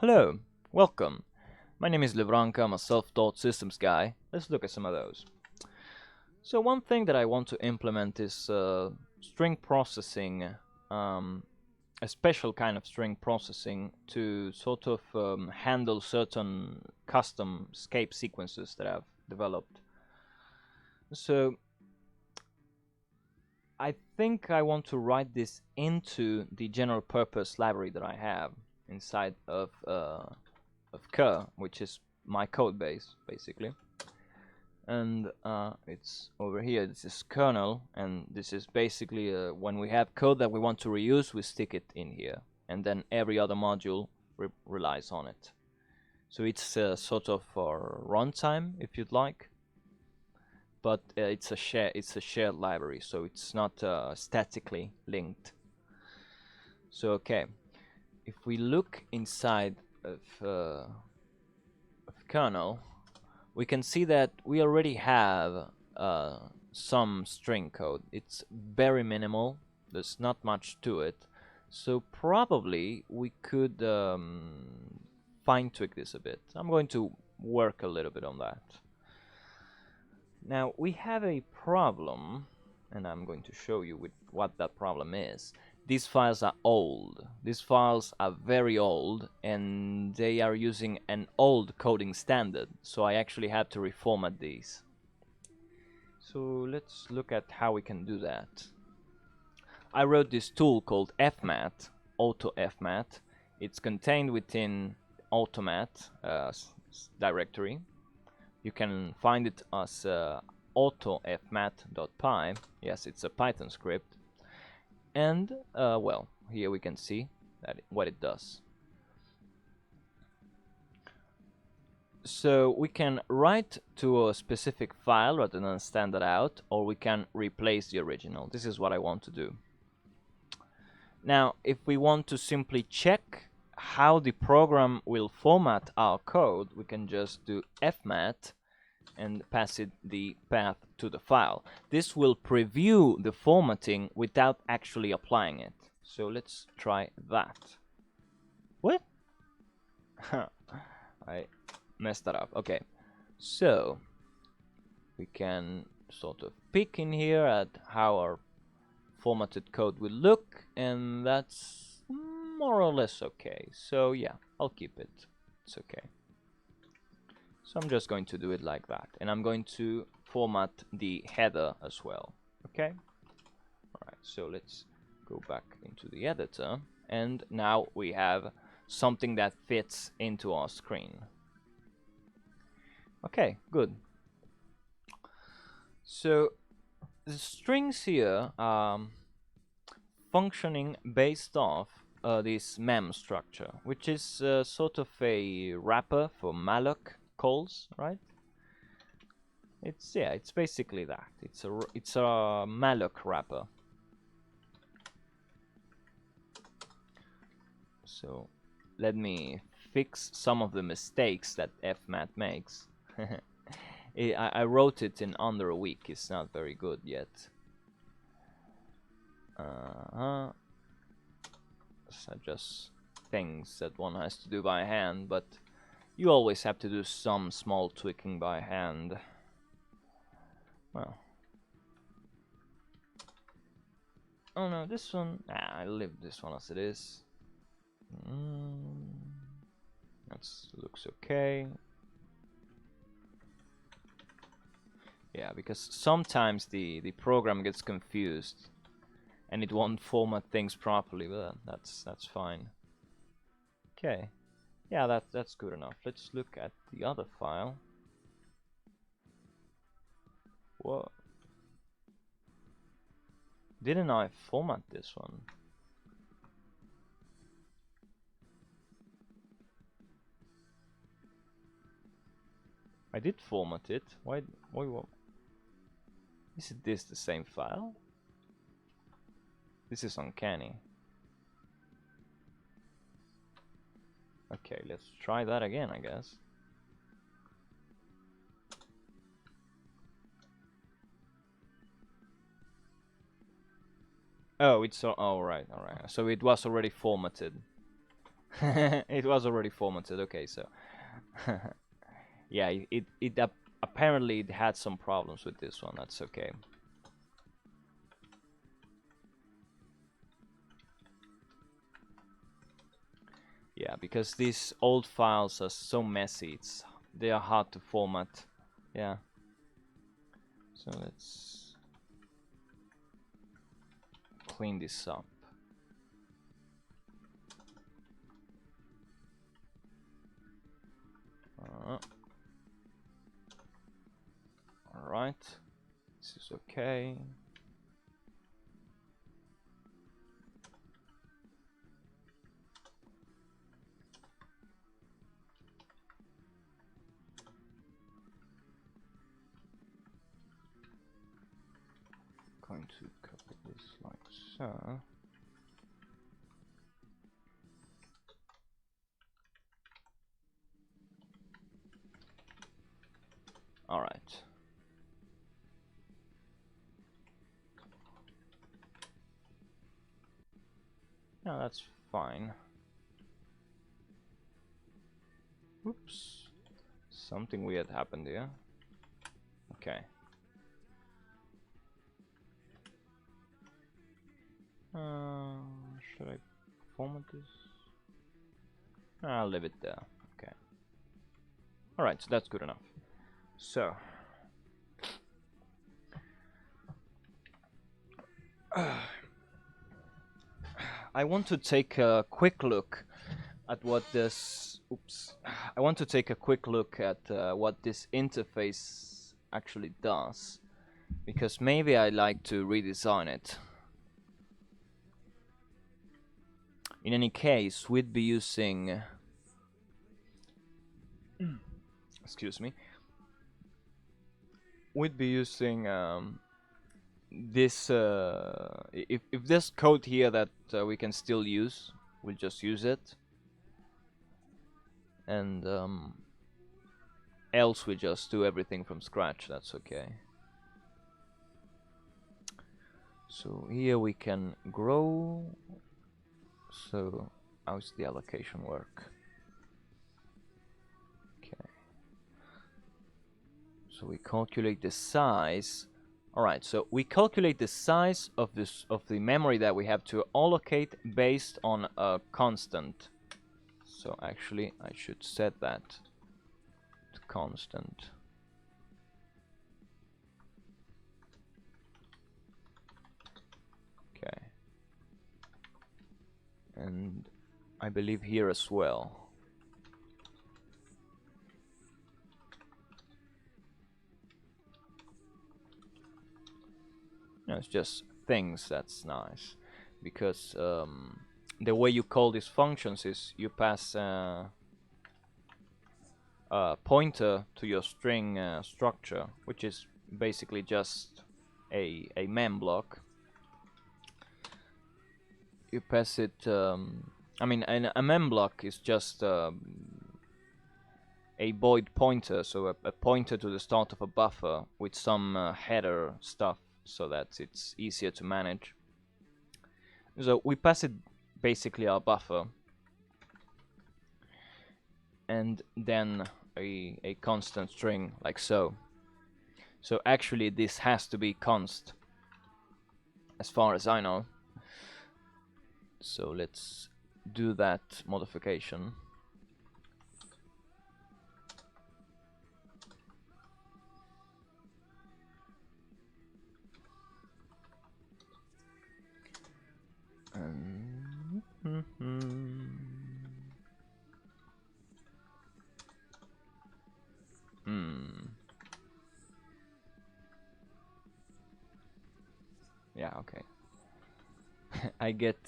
Hello, welcome. My name is Lebranka, I'm a self-taught systems guy. Let's look at some of those. So one thing that I want to implement is string processing, um, a special kind of string processing to sort of handle certain custom escape sequences that I've developed. So I think I want to write this into the general purpose library that I have inside of cur, which is my code base basically. And it's over here. This is kernel, and this is basically when we have code that we want to reuse, we stick it in here, and then every other module relies on it. So it's sort of for runtime, if you'd like, but it's a shared library, so it's not statically linked. So okay, if we look inside of kernel, we can see that we already have some string code. It's very minimal. There's not much to it. So probably we could fine tweak this a bit. I'm going to work a little bit on that. Now we have a problem, and I'm going to show you with what that problem is. These files are old. These files are very old, and they are using an old coding standard, so I actually have to reformat these. So let's look at how we can do that. I wrote this tool called fmat, auto fmat. It's contained within automat directory. You can find it as autofmat.py. Yes, it's a Python script. And well, here we can see that what it does. So we can write to a specific file rather than stand it out, or we can replace the original. This is what I want to do. Now, if we want to simply check how the program will format our code, we can just do fmat and pass it the path to the file. This will preview the formatting without actually applying it. So let's try that. What? I messed that up. Okay, so we can sort of pick in here at how our formatted code will look, and that's more or less okay. So yeah, I'll keep it. It's okay. So I'm just going to do it like that, and I'm going to format the header as well. Okay. All right. So let's go back into the editor, and now we have something that fits into our screen. Okay, good. So the strings here are functioning based off this mem structure, which is sort of a wrapper for malloc calls, right? It's basically that. It's a malloc wrapper. So let me fix some of the mistakes that fmat makes. I wrote it in under a week. It's not very good yet. So just things that one has to do by hand, but you always have to do some small tweaking by hand. Well. Oh no, this one... I leave this one as it is. That looks okay. Yeah, because sometimes the program gets confused and it won't format things properly, but that's fine. Okay. Yeah, that's good enough. Let's look at the other file. What? Didn't I format this one? I did format it. Why what? Isn't this the same file? This is uncanny. Okay, let's try that again, I guess. Oh, it's all right. So it was already formatted. It was already formatted. Okay, so yeah, apparently it had some problems with this one. That's okay. Yeah, because these old files are so messy. They are hard to format. Yeah. So let's clean this up. Alright, this is okay. Going to copy this like so. Alright. Yeah, that's fine. Oops. Something weird happened here. Okay. Should I format this? I'll leave it there. Okay. Alright, so that's good enough. So. I want to take a quick look at what this. Oops. I want to take a quick look at what this interface actually does, because maybe I'd like to redesign it. In any case, we'd be using. Excuse me. We'd be using this. If there's code here that we can still use, we'll just use it. And else we just do everything from scratch. That's okay. So here we can grow. So how's the allocation work? Okay. So we calculate the size. Alright, so we calculate the size of the memory that we have to allocate based on a constant. So actually I should set that to constant. Okay. And I believe here as well. No, it's just things. That's nice, because the way you call these functions is you pass a pointer to your string structure, which is basically just a mem block. You pass it. I mean, a mem block is just a void pointer, so a pointer to the start of a buffer with some header stuff, so that it's easier to manage. So we pass it basically our buffer, and then a constant string like so. So actually this has to be const, as far as I know. So let's do that modification. Yeah, okay. I get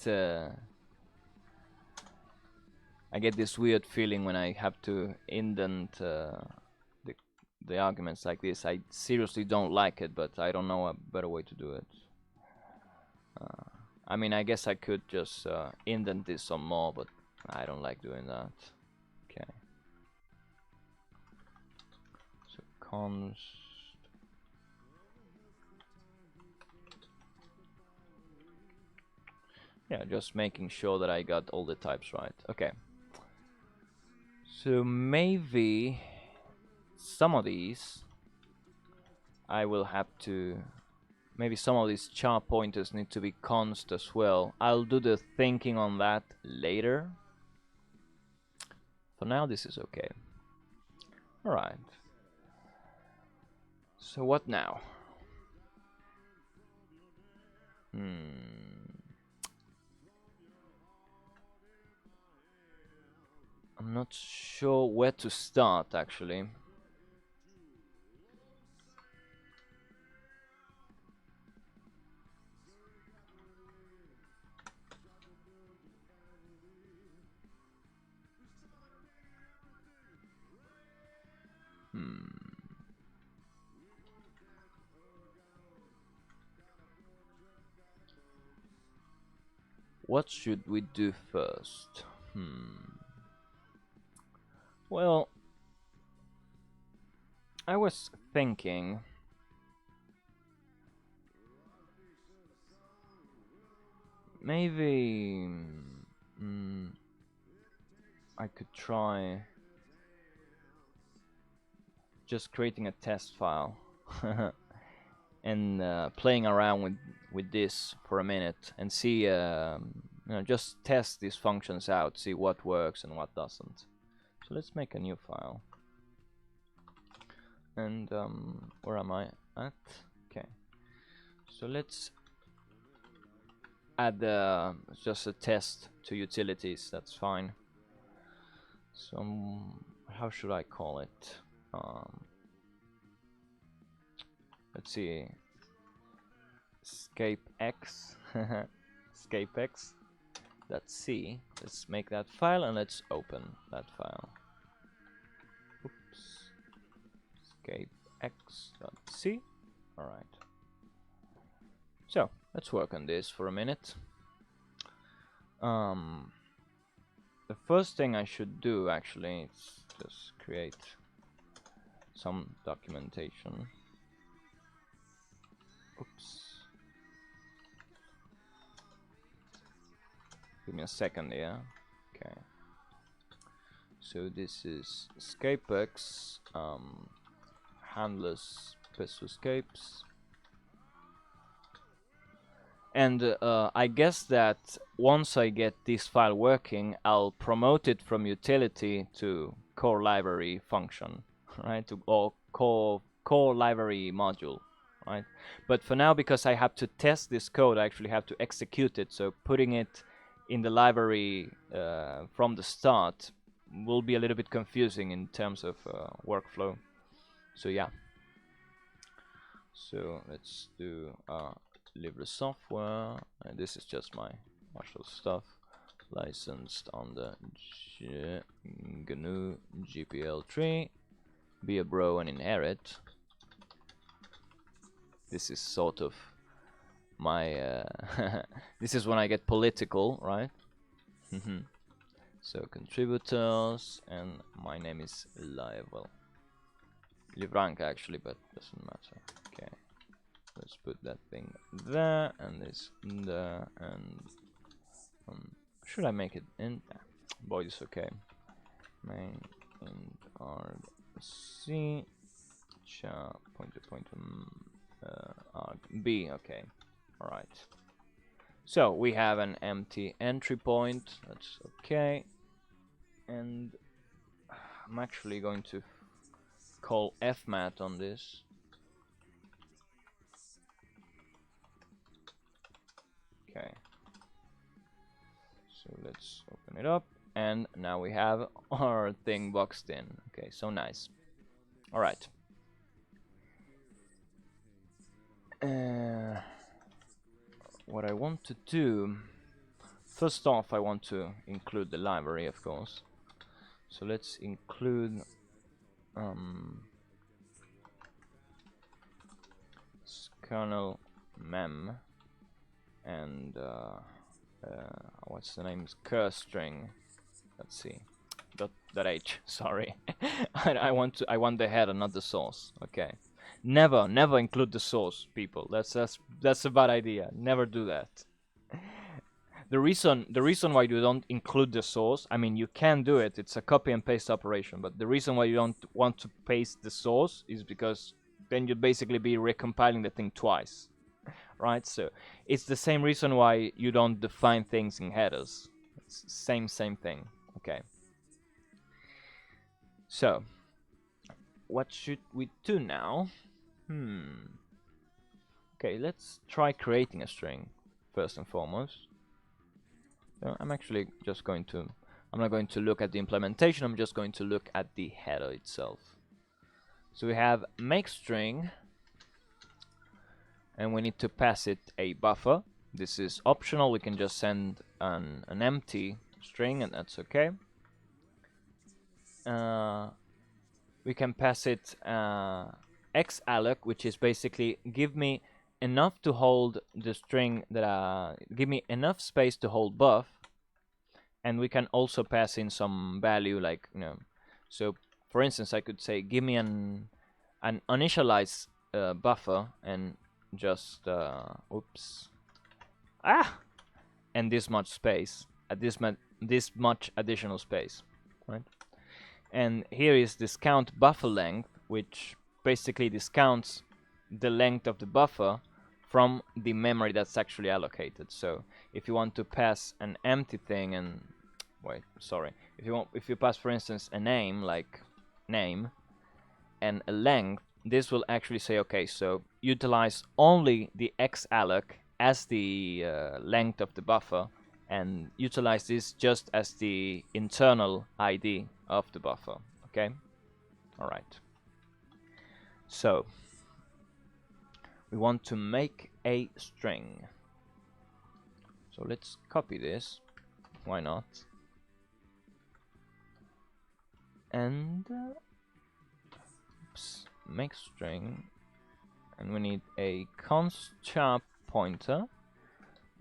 this weird feeling when I have to indent the arguments like this. I seriously don't like it, but I don't know a better way to do it. I mean, I guess I could just indent this some more, but I don't like doing that. Okay. So const. Yeah, just making sure that I got all the types right. Okay. So maybe some of these I will have to, maybe some of these char pointers need to be const as well. I'll do the thinking on that later. For now this is okay. Alright. So what now? I'm not sure where to start actually. What should we do first? Well, I was thinking maybe I could try just creating a test file and playing around with this for a minute and see, just test these functions out, see what works and what doesn't. So let's make a new file. And where am I at? Okay. So let's add just a test to utilities. That's fine. So how should I call it? Let's see. Escape X. Escape X. Let's see. Let's make that file and let's open that file. Oops. Escape X.c. Alright. So let's work on this for a minute. The first thing I should do actually is just create some documentation. Oops. Give me a second here. Okay. So this is escapex, handlers special escapes. And I guess that once I get this file working, I'll promote it from utility to core library function, right? Or core library module, right? But for now, because I have to test this code, I actually have to execute it. So putting it in the library from the start will be a little bit confusing in terms of workflow. So yeah. So let's do libre software, and this is just my Marshall stuff, licensed on the GNU GPL3, be a bro and inherit. This is sort of my this is when I get political, right? So contributors, and my name is Liable Livranca actually, but doesn't matter. Okay. Let's put that thing there, and this there, and should I make it in? Boy, it's okay. Main int argc char pointer argb. Okay, all right. So we have an empty entry point. That's okay, and I'm actually going to call fmat on this. Okay, so let's open it up, and now we have our thing boxed in. Okay, so nice. All right. What I want to do, first off, I want to include the library, of course. So let's include kernel mem and what's the name? Cur string. Let's see. .h. Sorry, I want the header, not the source. Okay. Never include the source, people. That's a bad idea. Never do that. the reason why you don't include the source, I mean, you can do it, it's a copy and paste operation, but the reason why you don't want to paste the source is because then you'd basically be recompiling the thing twice, right? So it's the same reason why you don't define things in headers. It's same thing. Okay. So what should we do now? Okay, let's try creating a string first and foremost. So I'm actually just going to, I'm not going to look at the implementation, I'm just going to look at the header itself. So we have make string, and we need to pass it a buffer. This is optional, we can just send an empty string and that's okay. We can pass it xalloc, which is basically give me enough to hold the string that give me enough space to hold buff, and we can also pass in some value, like, you know, so for instance I could say give me an initialize buffer and just oops, and this much space at this much additional space, right? And here is discount buffer length, which basically discounts the length of the buffer from the memory that's actually allocated. So if you want to pass an empty thing and if you pass, for instance, a name, like name, and a length, this will actually say, okay, so utilize only the xalloc as the length of the buffer, and utilize this just as the internal ID of the buffer. Okay, all right. So we want to make a string. So let's copy this. Why not? And make string, and we need a const char pointer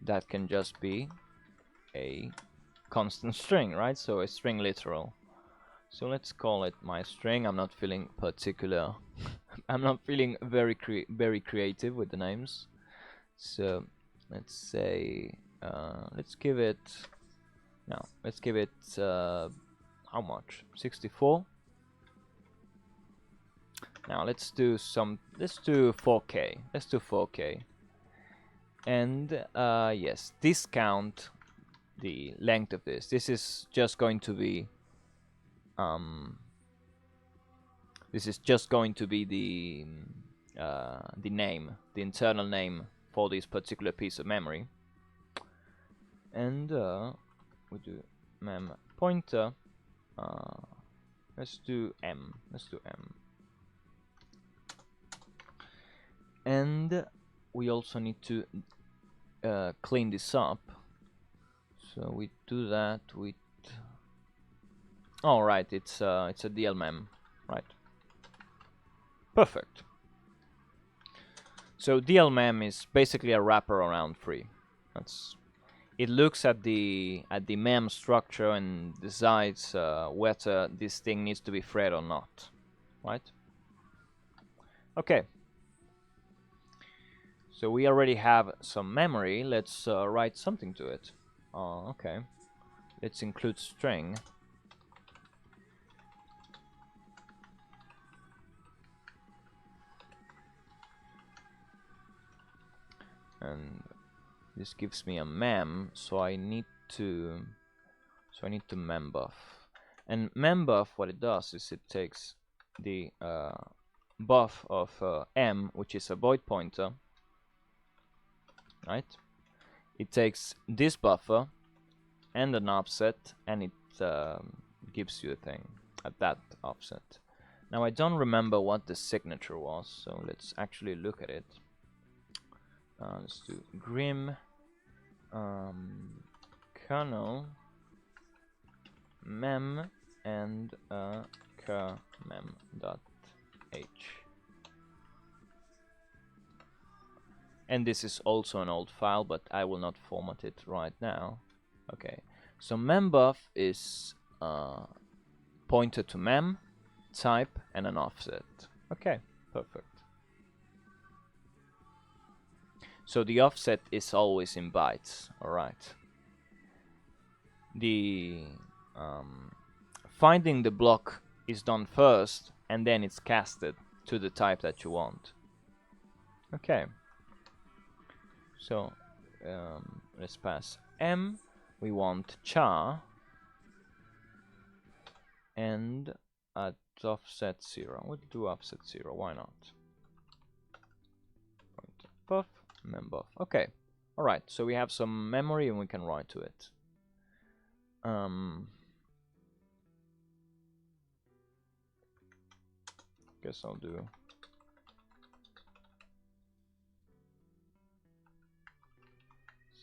that can just be a constant string, right? So a string literal. So let's call it my string. I'm not feeling particular. I'm not feeling very creative with the names. So let's say let's give it how much? 64. Now let's do 4K. Let's do 4K. And yes, discount the length of this. This is just going to be the name, the internal name for this particular piece of memory. And we do mem pointer. Let's do m. And we also need to clean this up. So we do that with. Oh, right, it's a dlmem, right? Perfect. So dlmem is basically a wrapper around free. It looks at the mem structure and decides whether this thing needs to be thread or not, right? Okay. So we already have some memory. Let's write something to it. Okay. Let's include string. And this gives me a mem, so I need to membuff. And membuff, what it does is it takes the buff of m, which is a void pointer, right? It takes this buffer and an offset, and it gives you a thing at that offset. Now I don't remember what the signature was, so let's actually look at it. Let's do grim kernel mem and kermem.h. And this is also an old file, but I will not format it right now. Okay, so membuff is pointer to mem, type, and an offset. Okay, perfect. So the offset is always in bytes, alright. the finding the block is done first, and then it's casted to the type that you want. Okay. So let's pass M. We want char and at offset 0. We'll do offset 0. Why not? Buff, membuff. Okay. All right. So we have some memory and we can write to it. Guess I'll do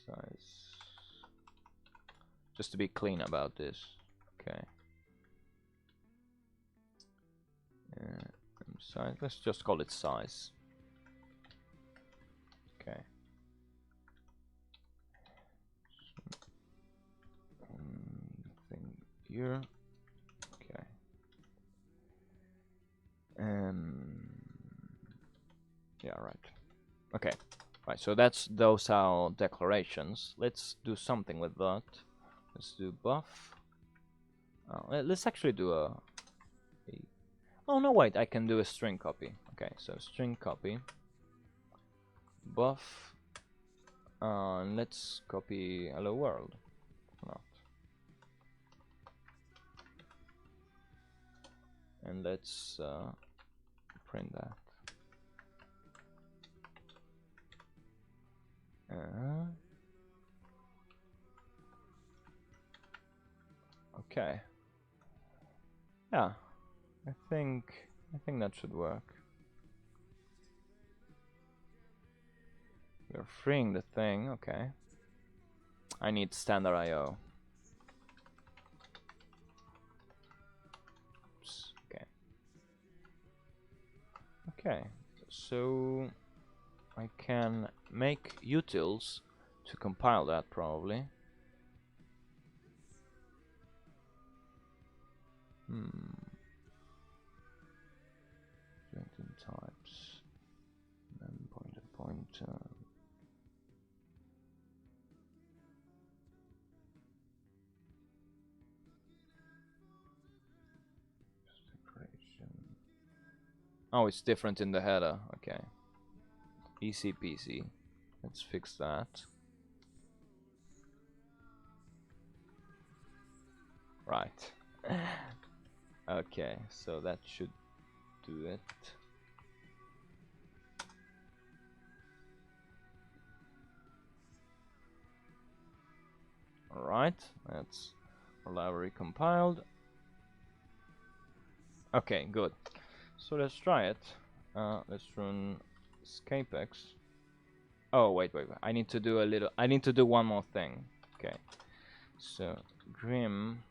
size, just to be clean about this. Okay. Size. Let's just call it size. Okay. Thing here. Okay. Yeah. Right. Okay. Right. So those are declarations. Let's do something with that. Let's do buff. Let's actually do a. Oh no! Wait. I can do a string copy. Okay. So string copy. Buff. Let's copy hello world. Not. And let's print that. Okay. Yeah, I think that should work. We're freeing the thing. Okay. I need standard I/O. Oops. Okay. Okay. So I can make utils to compile that probably. Generating types. And pointer. Oh, it's different in the header. Okay. Easy peasy. Let's fix that. Right. Okay, so that should do it. Alright, that's our library compiled. Okay, good. So let's try it. Let's run escapex. Oh, wait. I need to do one more thing. Okay. So grim.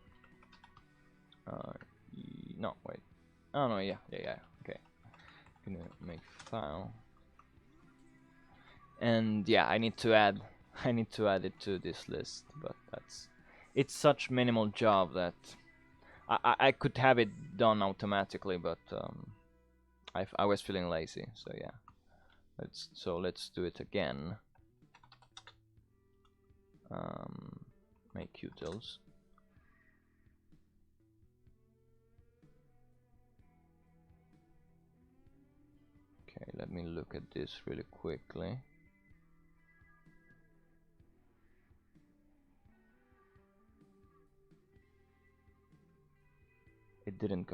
No, wait. Oh no, yeah. Okay. Gonna make file. And yeah, I need to add it to this list, but it's such minimal job that I could have it done automatically, but I was feeling lazy, so yeah. Let's do it again. Make utils. Okay, let me look at this really quickly. It didn't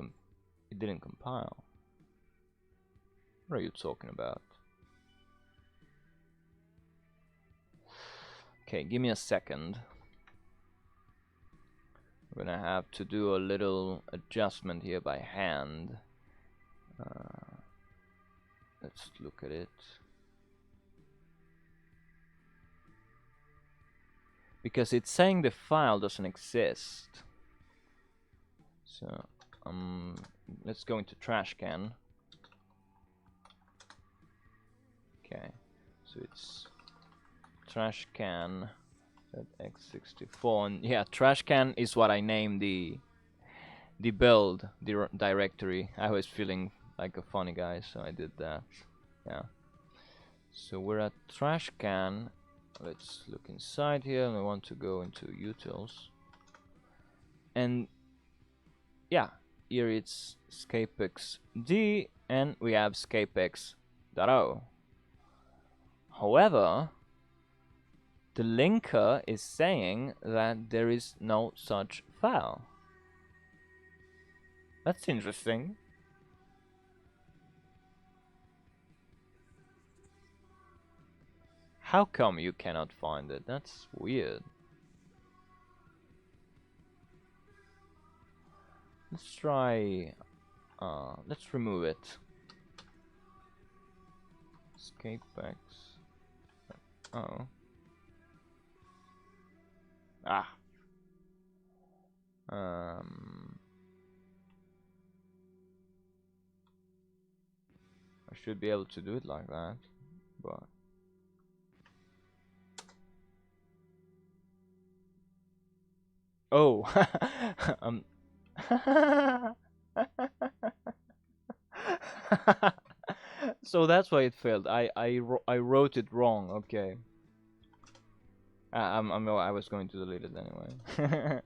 compile. What are you talking about? Okay, give me a second. I'm gonna have to do a little adjustment here by hand. Let's look at it. Because it's saying the file doesn't exist. So let's go into trash can. Okay, so it's trash can x64, and yeah, trash can is what I named the build directory. I was feeling like a funny guy, so I did that. Yeah. So we're at trash can. Let's look inside here, and I want to go into utils. And yeah, here it's scapex.d, and we have scapex.o. However, the linker is saying that there is no such file. That's interesting. How come you cannot find it? That's weird. Let's try... let's remove it. Scapex. Oh. Ah. I should be able to do it like that, but... Oh. So that's why it failed. I wrote it wrong. Okay. I was going to delete it anyway.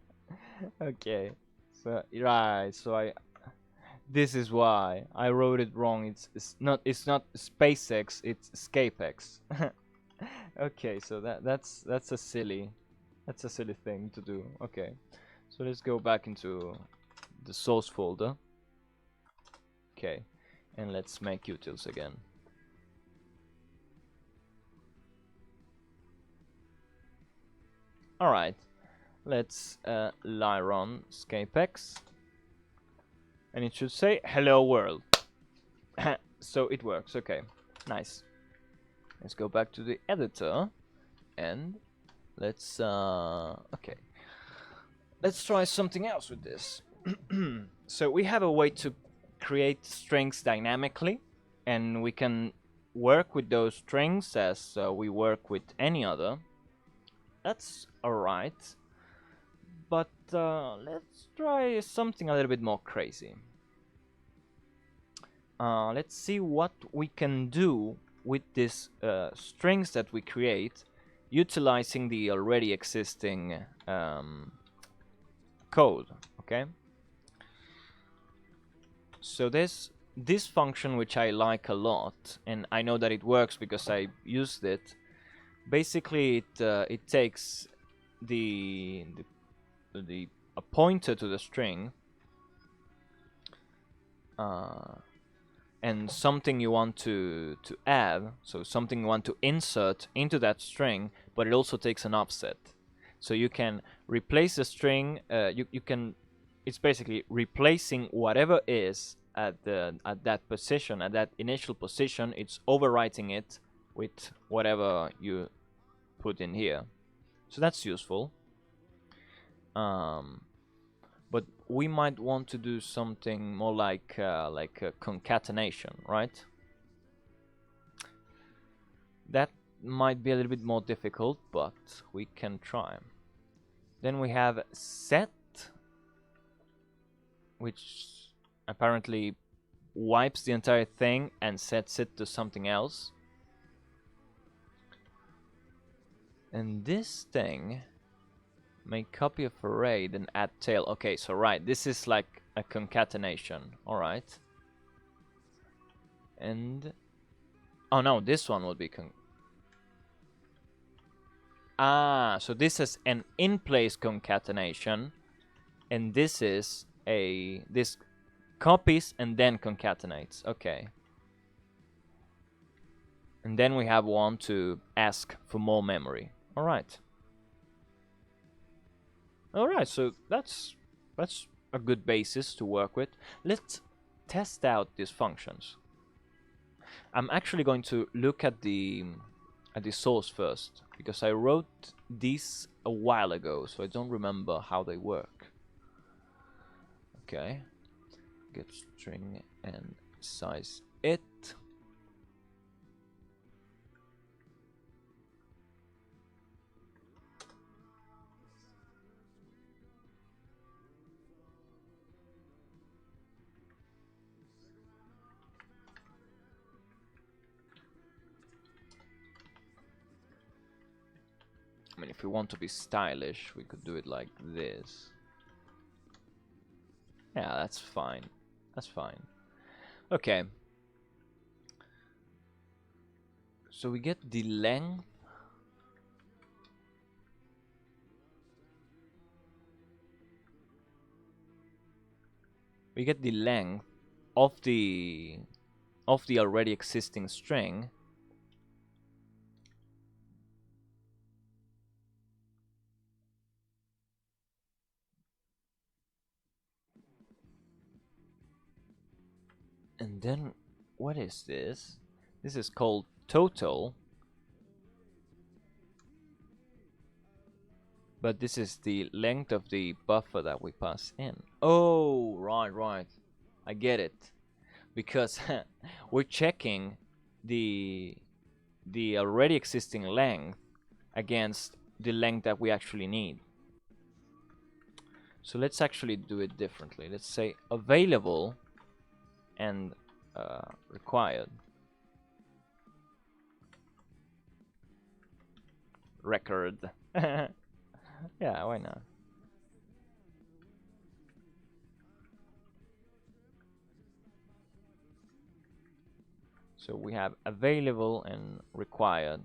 Okay. So right. So I. This is why I wrote it wrong. It's not SpaceX. It's Scapex. Okay. So that's a silly thing to do. Okay. So let's go back into the source folder. Okay. And let's make utils again. Alright, let's run scapex, and it should say hello world. So it works. Okay, nice. Let's go back to the editor, and let's okay, let's try something else with this. So we have a way to create strings dynamically, and we can work with those strings as we work with any other. That's alright, but let's try something a little bit more crazy. Let's see what we can do with these strings that we create, utilizing the already existing code. Okay. So this function, which I like a lot, and I know that it works because I used it. Basically, it takes a pointer to the string and something you want to add, so something you want to insert into that string, but it also takes an offset. So you can replace the string. You can. It's basically replacing whatever is at that position, at that initial position. It's overwriting it with whatever you put in here. So that's useful. But we might want to do something more like a concatenation, right? That might be a little bit more difficult, but we can try. Then we have set, which apparently wipes the entire thing and sets it to something else. And this thing, make copy of array, then add tail. Okay, so right, this is like a concatenation. Alright. And... oh no, this one would be so this is an in-place concatenation, and this is this copies and then concatenates. Okay. And then we have one to ask for more memory. Alright. Alright, so that's a good basis to work with. Let's test out these functions. I'm actually going to look at the source first, because I wrote these a while ago, so I don't remember how they work. Okay. Get string and size it. I mean, if we want to be stylish, we could do it like this. Yeah, that's fine. That's fine. Okay. So we get the length. We get the length of the already existing string. And then what is this? This is called total. But this is the length of the buffer that we pass in. Oh, right. I get it. Because we're checking the already existing length against the length that we actually need. So let's actually do it differently. Let's say available and required. Record. Yeah, why not? So we have available and required.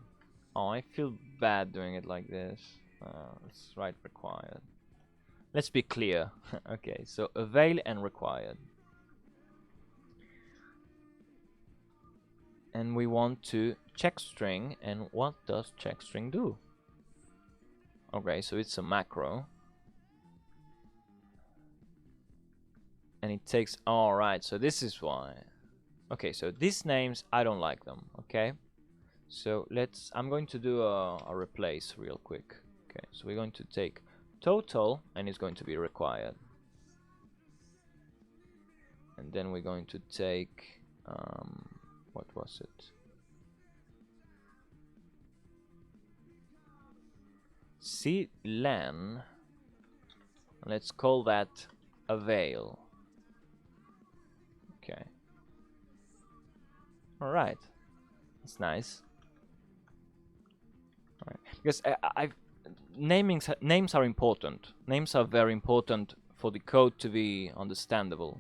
Oh, I feel bad doing it like this. Let's write required. Let's be clear. Okay, so avail and required. And we want to check string. And what does check string do? Okay, so it's a macro. And it takes... Alright, so this is why. Okay, so these names, I don't like them. Okay, so I'm going to do a replace real quick. Okay, so we're going to take total, and it's going to be required. And then we're going to take... what was it? clen. Let's call that avail. Okay. All right. That's nice. All right. Because names are important. Names are very important for the code to be understandable.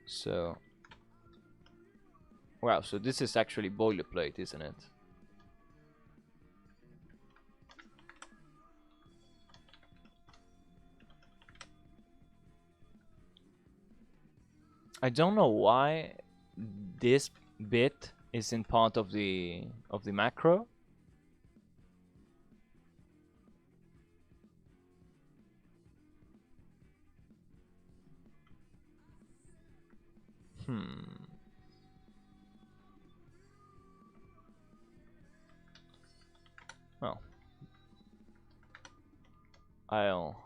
So, wow. So this is actually boilerplate, isn't it? I don't know why this bit isn't part of the macro. Well,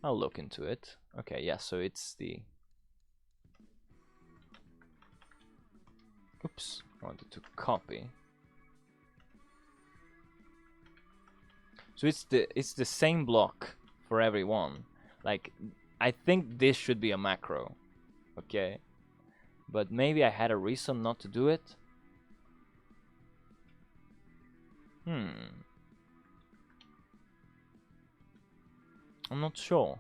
I'll look into it. Okay, yeah, so it's the... Oops, I wanted to copy. So it's the same block for everyone. Like, I think this should be a macro. Okay. But maybe I had a reason not to do it. I'm not sure.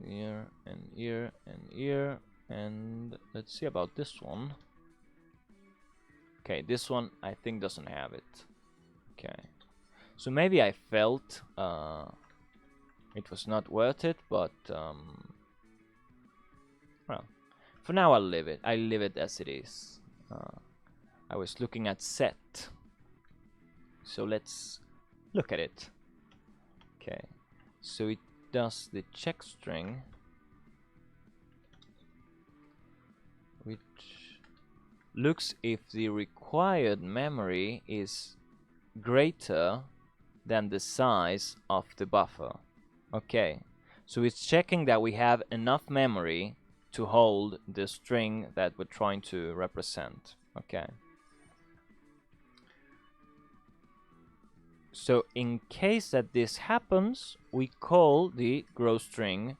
Year and year and year, and let's see about this one. Okay, this one I think doesn't have it. Okay, so maybe I felt it was not worth it, but well, for now I'll leave it. I leave it as it is. I was looking at set, so let's look at it. Okay, so it does the check string, which looks if the required memory is greater than the size of the buffer. Okay, so it's checking that we have enough memory to hold the string that we're trying to represent. Okay. So in case that this happens, we call the grow string.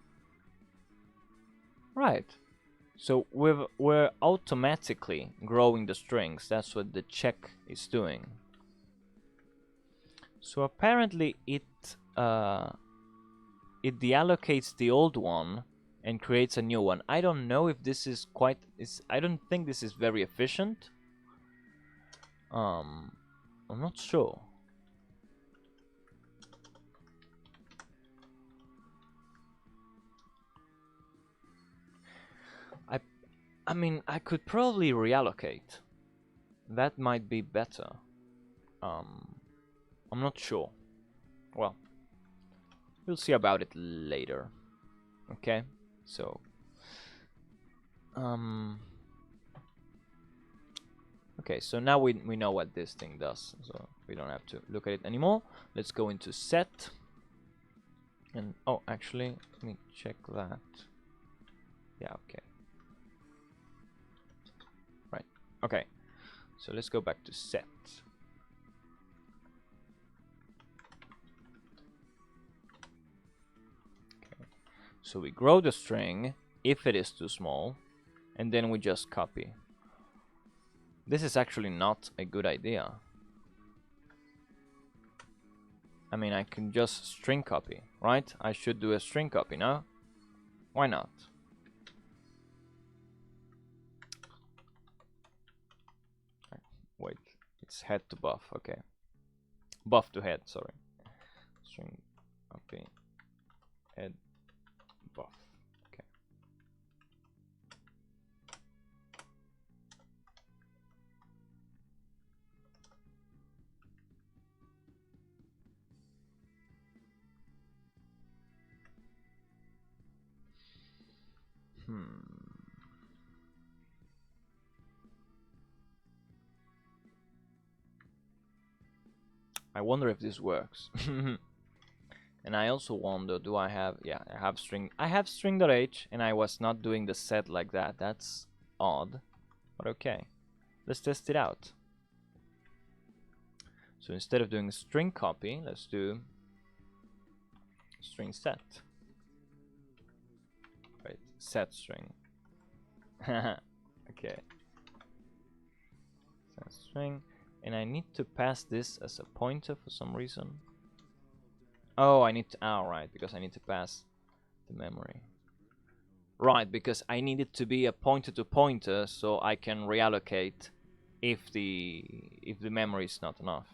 Right. So we're automatically growing the strings. That's what the check is doing. So apparently it deallocates the old one and creates a new one. I don't know if this is I don't think this is very efficient. I'm not sure. I mean, I could probably reallocate. That might be better. I'm not sure. Well, we'll see about it later. Okay, so okay, so now we know what this thing does, so we don't have to look at it anymore. Let's go into set, and oh, actually, let me check that. Yeah, okay. Right, okay. So let's go back to set. Okay. So we grow the string if it is too small, and then we just copy. This is actually not a good idea. I mean, I can just string copy, right? I should do a string copy, no? Why not? Wait, it's head to buff, okay. Buff to head, sorry. String copy, head, buff, okay. I wonder if this works. And I also wonder, do I have, yeah, I have string.h, and I was not doing the set like that. That's odd, but okay. Let's test it out. So instead of doing string copy, let's do string set. Right, set string. Okay. Set string, and I need to pass this as a pointer for some reason. Oh, I need to, right, because I need to pass the memory. Right, because I need it to be a pointer to pointer, so I can reallocate if the memory is not enough.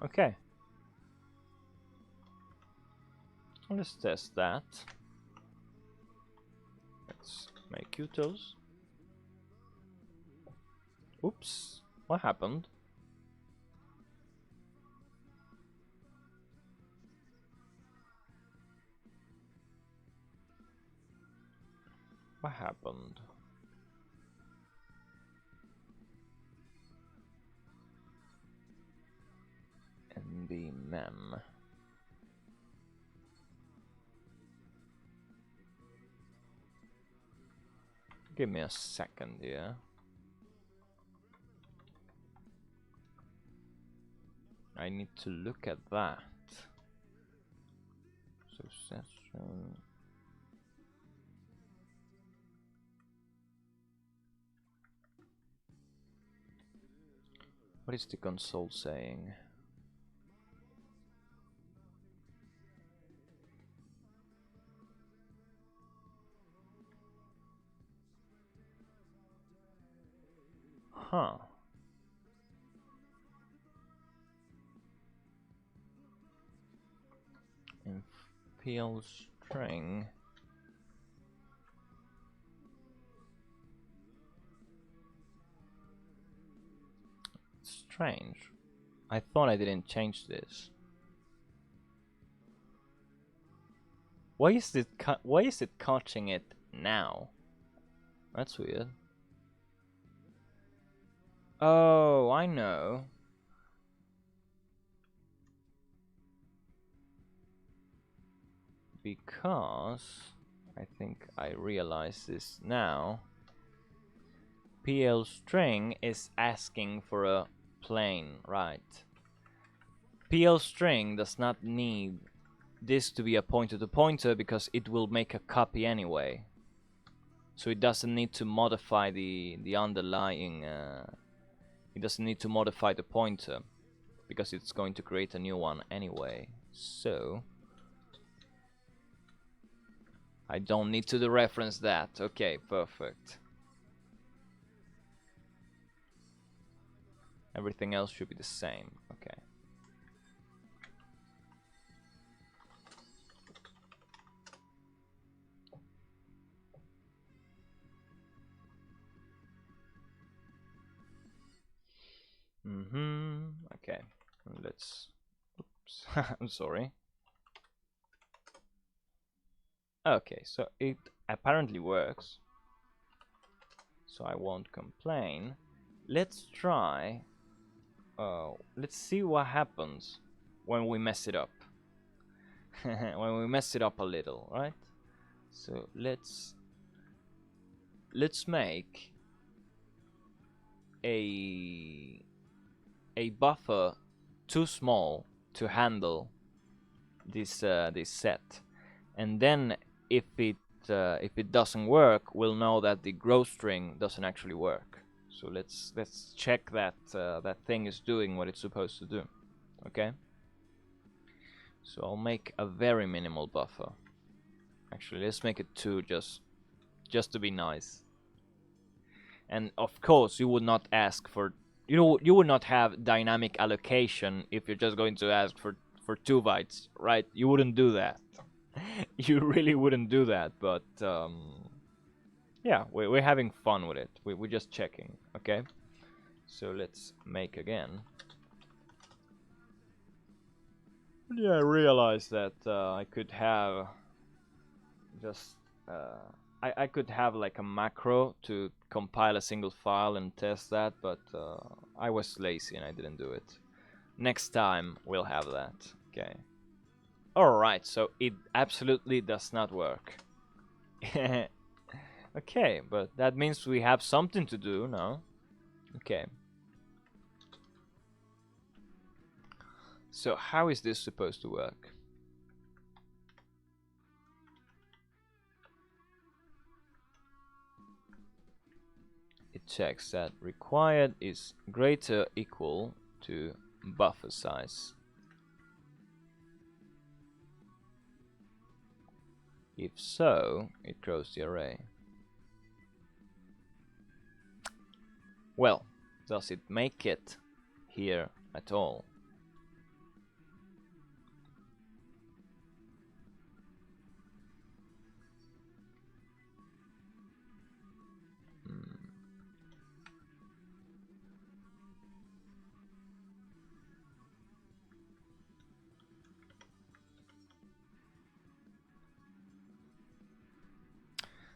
Okay. Let's test that. Let's make Utils. Oops, what happened? What happened? NB mem. Give me a second here. I need to look at that. So session. What is the console saying? Huh. In PL string. Strange. I thought I didn't change this. Why is it catching it now? That's weird. Oh, I know. Because I think I realize this now. PL string is asking for a plain, right? PL string does not need this to be a pointer to pointer because it will make a copy anyway. So it doesn't need to modify the underlying. It doesn't need to modify the pointer. because it's going to create a new one anyway. So I don't need to dereference that. Okay, perfect. Everything else should be the same. Okay. Okay. Let's. Oops. I'm sorry. Okay, so it apparently works. So I won't complain. Let's try. Let's see what happens when we mess it up. When we mess it up a little, right? So let's make a buffer too small to handle this this set, and then if it doesn't work, we'll know that the grow string doesn't actually work. So let's check that that thing is doing what it's supposed to do. Okay. So I'll make a very minimal buffer. Actually, let's make it 2 just to be nice. And of course, you would not ask for you would not have dynamic allocation if you're just going to ask for 2 bytes, right? You wouldn't do that. You really wouldn't do that, but yeah, we're having fun with it. We're just checking, okay? So let's make again. Yeah, I realized that I could have just I could have like a macro to compile a single file and test that, but I was lazy and I didn't do it. Next time we'll have that. Okay. Alright, so it absolutely does not work. Okay, but that means we have something to do now. Okay. So how is this supposed to work? It checks that required is greater equal to buffer size. If so, it grows the array. Well, does it make it here at all?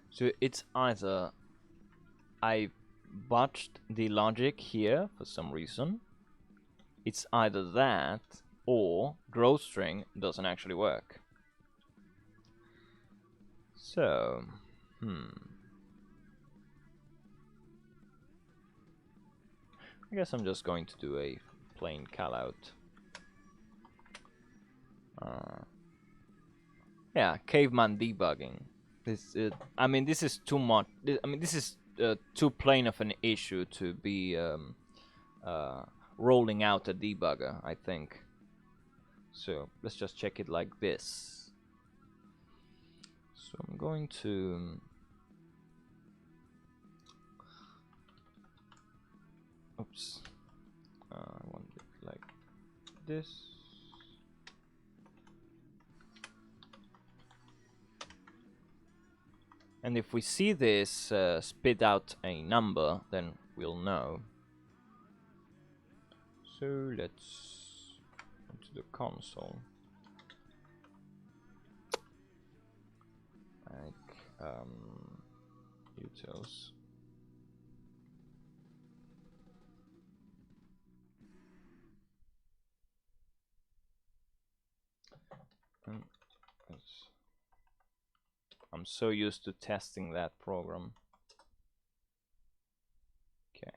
So it's either I botched the logic here for some reason. It's either that or grow string doesn't actually work. So, I guess I'm just going to do a plain callout. Yeah, caveman debugging. This, I mean, this is too much. I mean, this is too plain of an issue to be rolling out a debugger, I think. So let's just check it like this. So I'm going to oops, I want it like this. And if we see this spit out a number, then we'll know. So let's go to the console. Like utils. And I'm so used to testing that program. Okay.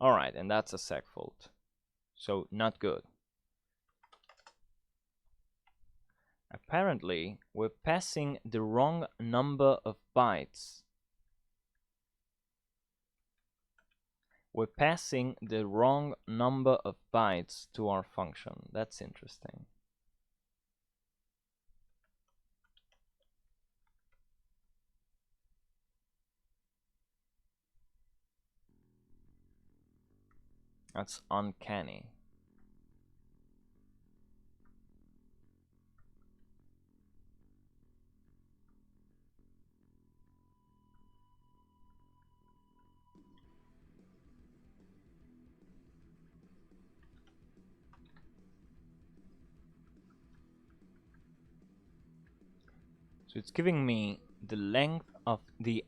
Alright, and that's a seg fault. So not good. Apparently, we're passing the wrong number of bytes. we're passing the wrong number of bytes to our function. That's interesting. That's uncanny. So it's giving me the length of the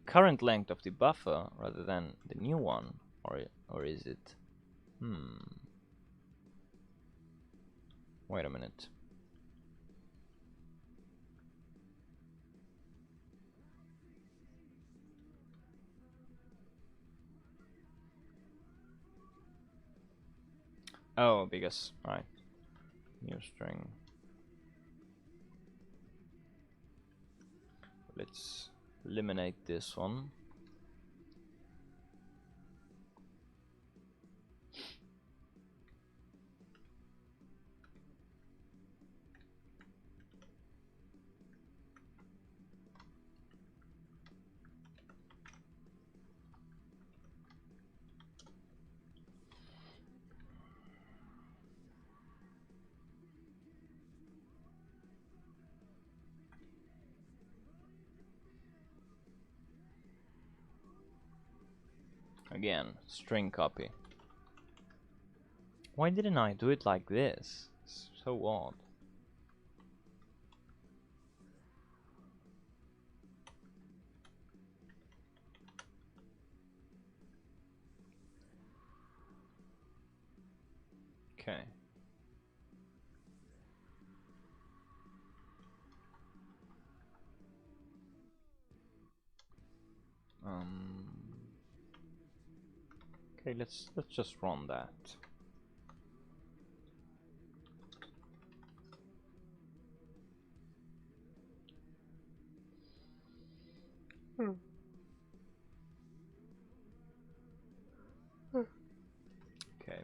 current length of the buffer rather than the new one, or is it? Wait a minute. Oh, because right, new string. Let's eliminate this one. Again, string copy. Why didn't I do it like this? It's so odd. Okay. Okay, let's just run that. Okay.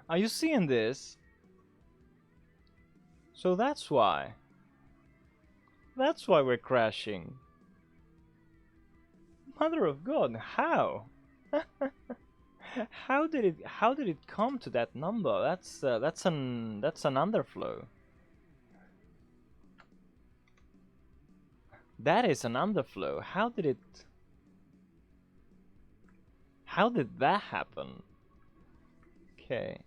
Are you seeing this? So that's why. That's why we're crashing. Mother of God, how? How did it come to that number? That's an underflow. That is an underflow. How did that happen? Okay.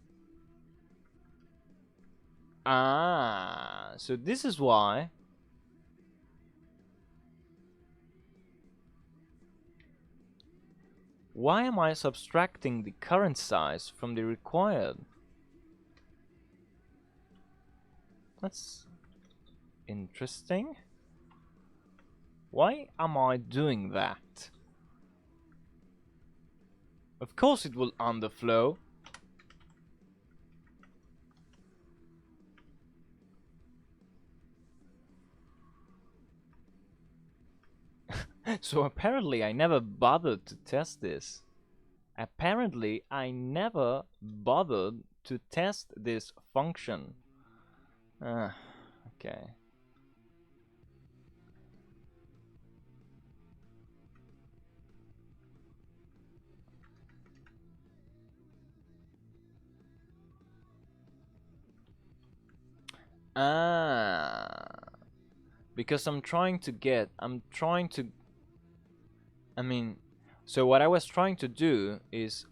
Ah, so this is why. Why am I subtracting the current size from the required? That's interesting. Why am I doing that? Of course it will underflow. So apparently I never bothered to test this. Apparently I never bothered to test this function. Okay. Because I'm trying to I mean, so what I was trying to do is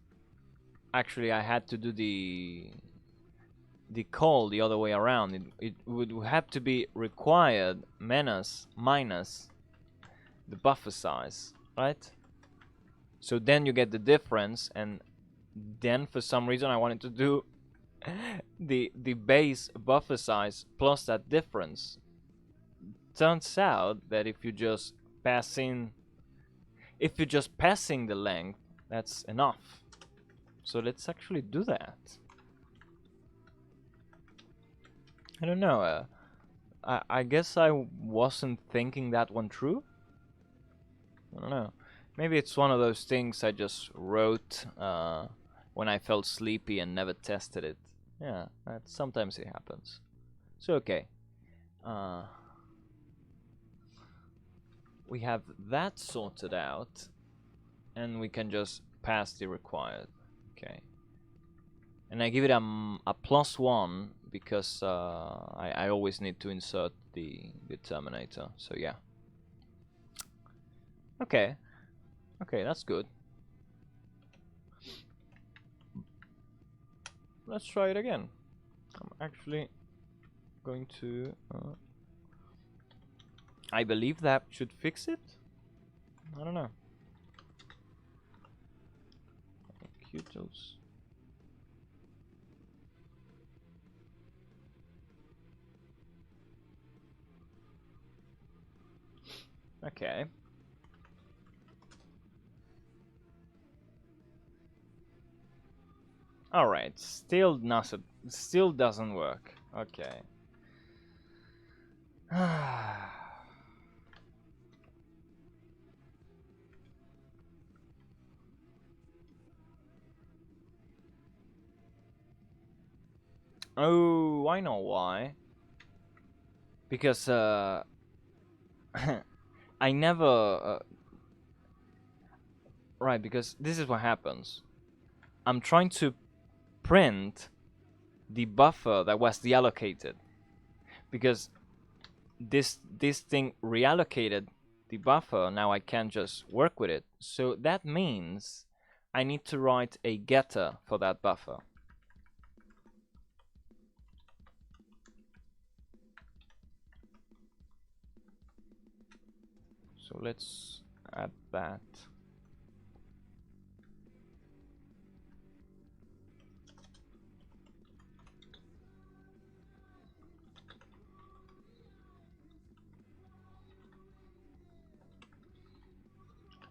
actually I had to do the call the other way around. It would have to be required minus the buffer size, right? So then you get the difference, and then for some reason I wanted to do the base buffer size plus that difference. Turns out that if you're just passing the length, that's enough. So let's actually do that. I don't know. I guess I wasn't thinking that one through. I don't know. Maybe it's one of those things I just wrote when I felt sleepy and never tested it. Yeah, sometimes it happens. So okay. We have that sorted out, and we can just pass the required. Okay. And I give it a +1 because I always need to insert the terminator. So yeah. Okay. Okay, that's good. Let's try it again. I'm actually going to... I believe that should fix it? I don't know. Utils. Okay. Alright, still doesn't work. Okay. Oh, I know why. Because I never right, because this is what happens. I'm trying to print the buffer that was deallocated, because this thing reallocated the buffer. Now I can't just work with it, so that means I need to write a getter for that buffer. So let's add that.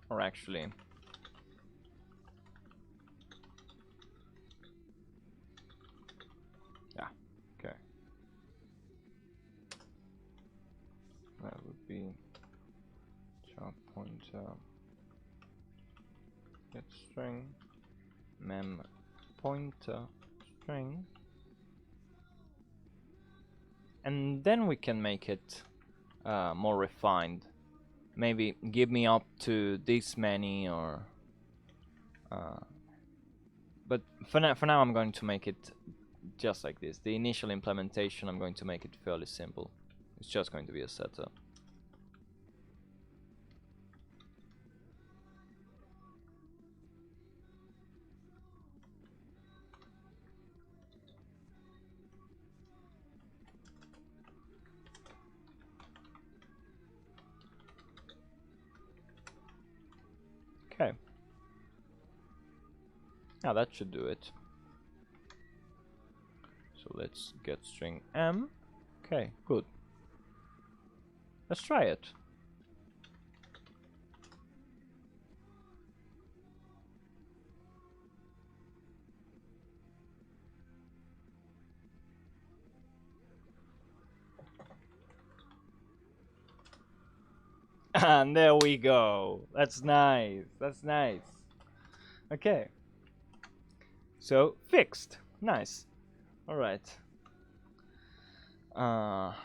Or actually, yeah, okay. That would be char pointer get string mem pointer string, and then we can make it more refined. Maybe give me up to this many, or but for now I'm going to make it just like this. The initial implementation, I'm going to make it fairly simple. It's just going to be a setter. Okay. Now that should do it. So let's get string m. Okay, good. Let's try it. And there we go. That's nice. That's nice. Okay. So fixed. Nice. All right. Well,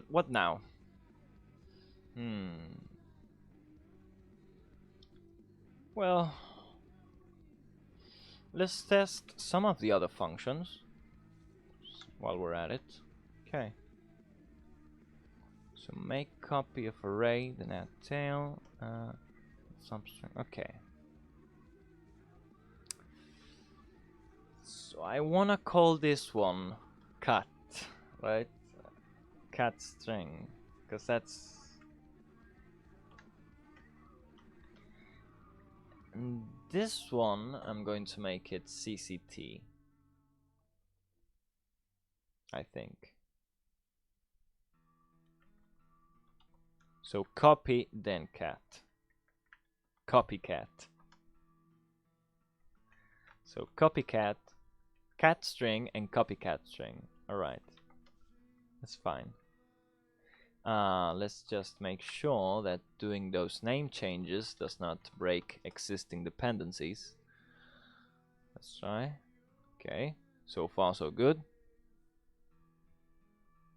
what now? Well, let's test some of the other functions while we're at it. Okay. So make copy of array, then add tail, substring. Okay. So I wanna call this one cut, right? Cut string, because that's. And this one I'm going to make it CCT, I think. So copy, then cat. Copycat. So copycat, cat string and copycat string. Alright, that's fine. Let's just make sure that doing those name changes does not break existing dependencies. Let's try. Okay, so far so good.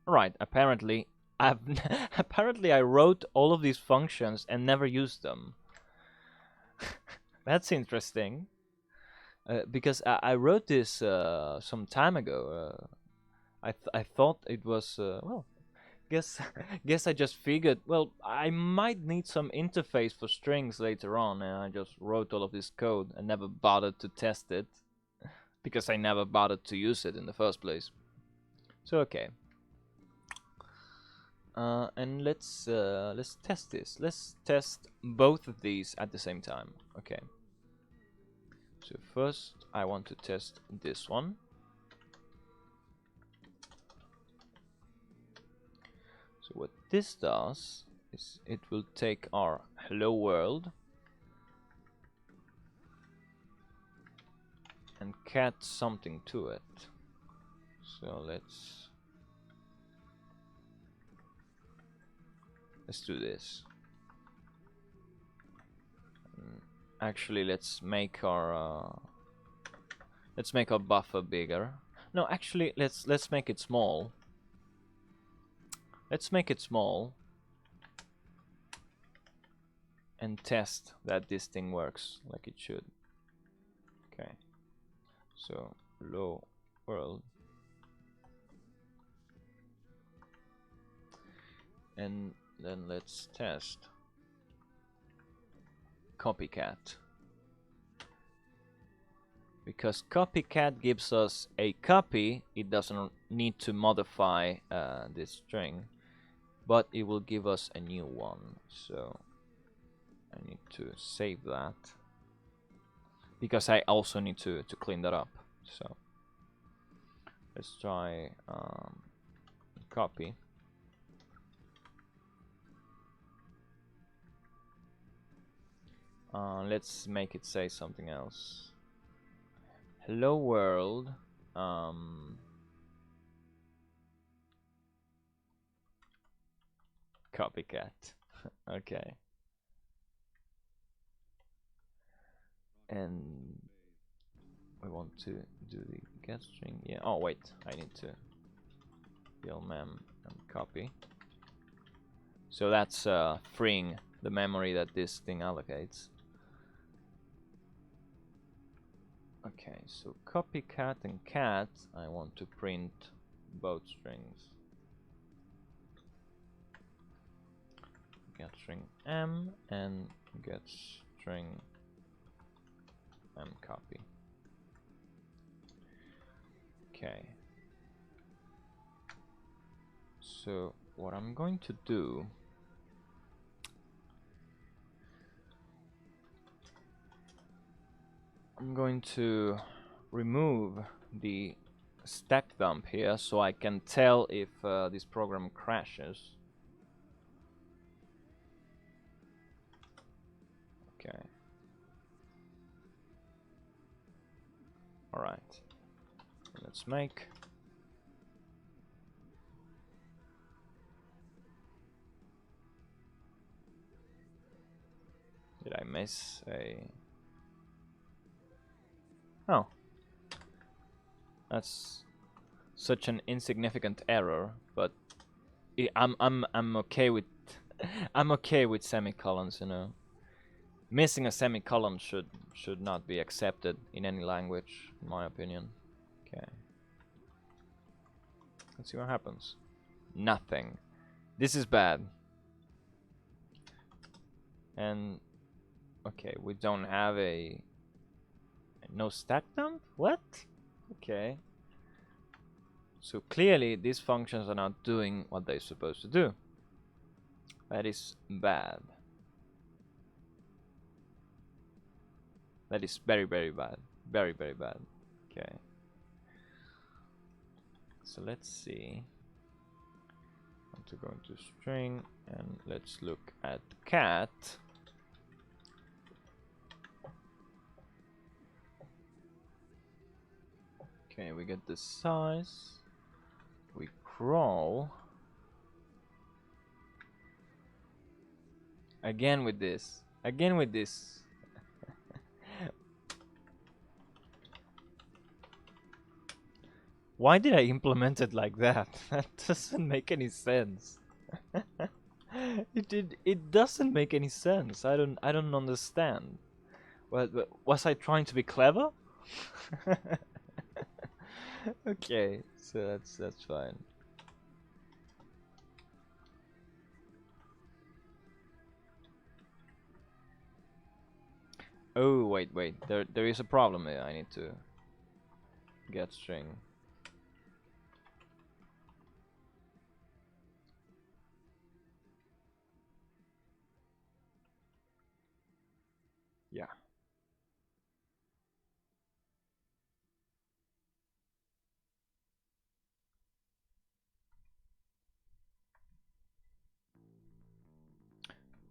Right, apparently apparently I wrote all of these functions and never used them. That's interesting. Because I wrote this some time ago. I thought it was well, guess I just figured, well, I might need some interface for strings later on, and I just wrote all of this code and never bothered to test it because I never bothered to use it in the first place. So okay. And let's test this. Let's test both of these at the same time. Okay. So first I want to test this one. So what this does is it will take our hello world and cat something to it. So let's do this. Actually, let's make our buffer bigger. No, actually, let's make it small. Let's make it small and test that this thing works like it should. Okay. So hello world, and then let's test copycat, because copycat gives us a copy. It doesn't need to modify this string, but it will give us a new one. So I need to save that because I also need to clean that up. So let's try copy. Let's make it say something else. Hello world. Copycat. Okay. And we want to do the get string. Yeah. Oh wait, I need to mem and copy. So that's freeing the memory that this thing allocates. Okay, so copycat and cat, I want to print both strings. Get string m and get string m copy. Okay. So what I'm going to do, I'm going to remove the stack dump here so I can tell if this program crashes. Okay. Alright. Let's make. Did I miss a... Oh. That's such an insignificant error, but I'm okay with I'm okay with semicolons, you know. Missing a semicolon should not be accepted in any language, in my opinion. Okay. Let's see what happens. Nothing. This is bad. And okay, we don't have a no stack dump? What? Okay. So clearly these functions are not doing what they're supposed to do. That is bad. That is very, very bad. Very, very bad. Okay. So let's see. I want to go into string and let's look at cat. Okay, we get the size. We crawl. Again with this. Again with this. Why did I implement it like that? That doesn't make any sense. It doesn't make any sense. I don't understand. Was I trying to be clever? Okay, so that's fine. Oh wait, there is a problem here. I need to get string. Yeah.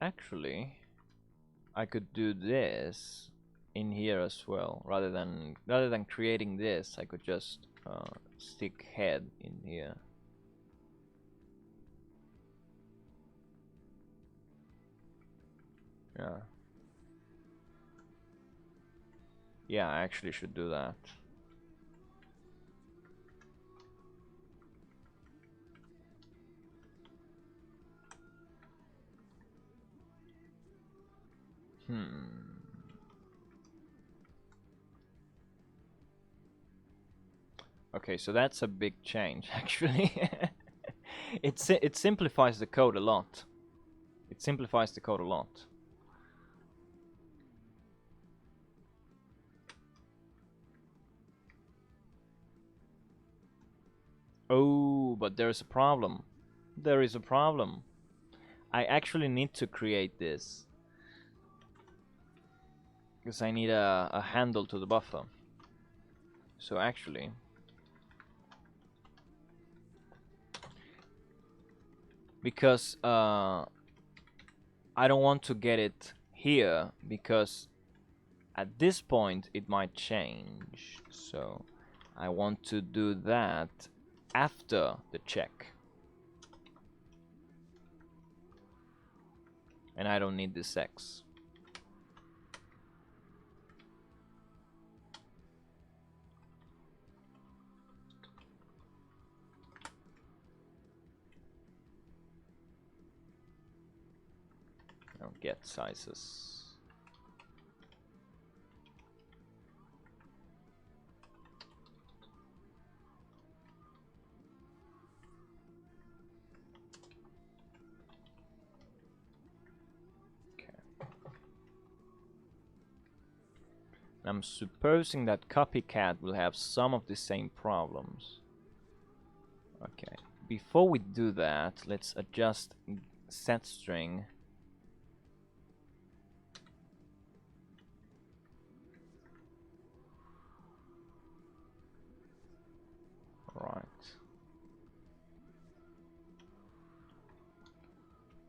Actually, I could do this in here as well. Rather than creating this, I could just stick head in here. Yeah. Yeah, I actually should do that. Okay, so that's a big change, actually. It simplifies the code a lot. It simplifies the code a lot. Oh, but there's a problem. There is a problem. I actually need to create this. Because I need a handle to the buffer. So actually... Because I don't want to get it here, because at this point it might change. So I want to do that after the check. And I don't need this X. Now get sizes. I'm supposing that copycat will have some of the same problems. Okay, before we do that, let's adjust set string. Right.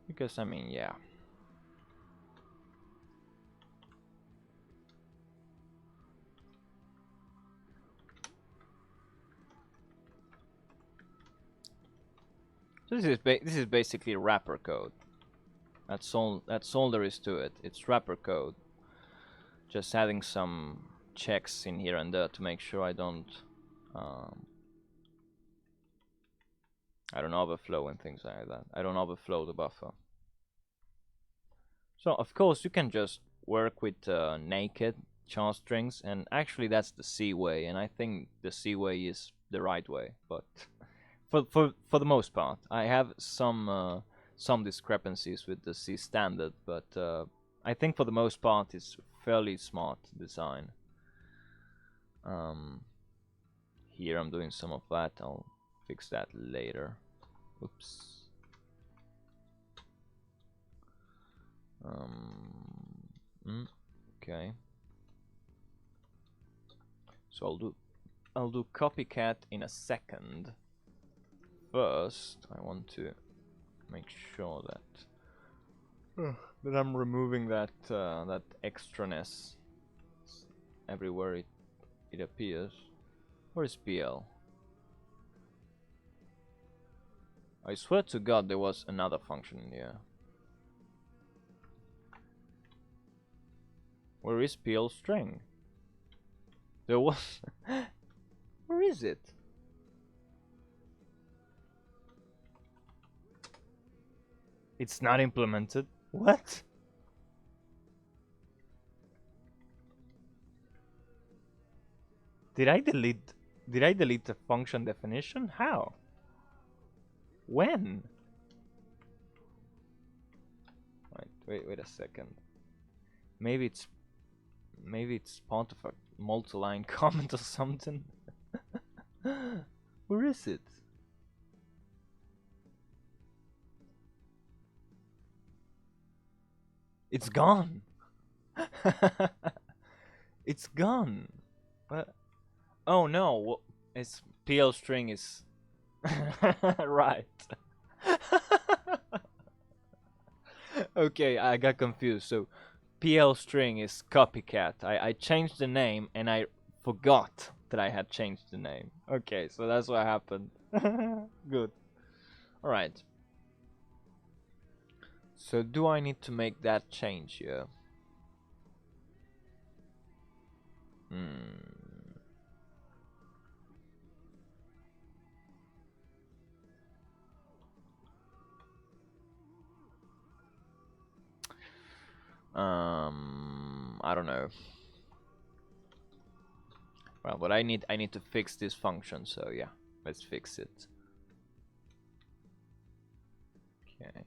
Because I mean, yeah. So this is basically wrapper code. That's all there is to it. It's wrapper code. Just adding some checks in here and there to make sure I don't overflow and things like that. I don't overflow the buffer. So of course you can just work with naked char strings, and actually that's the C way, and I think the C way is the right way. But for the most part, I have some discrepancies with the C standard, but I think for the most part it's fairly smart design. Here I'm doing some of that. I'll fix that later. Oops. Okay. So I'll do copycat in a second. First, I want to make sure that I'm removing that extraness everywhere it appears. Where is PL? I swear to God there was another function in here. Where is PL string? There was... Where is it? It's not implemented. What? Did I delete the function definition? How? When? Wait a second. Maybe it's part of a multi-line comment or something. Where is it? It's gone. It's gone. What? Oh no, it's PL string is right. Okay, I got confused. So PL string is copycat. I changed the name and I forgot that I had changed the name. Okay, so that's what happened. Good. Alright. So do I need to make that change here? I don't know. Well, but I need to fix this function, so yeah, let's fix it. Okay.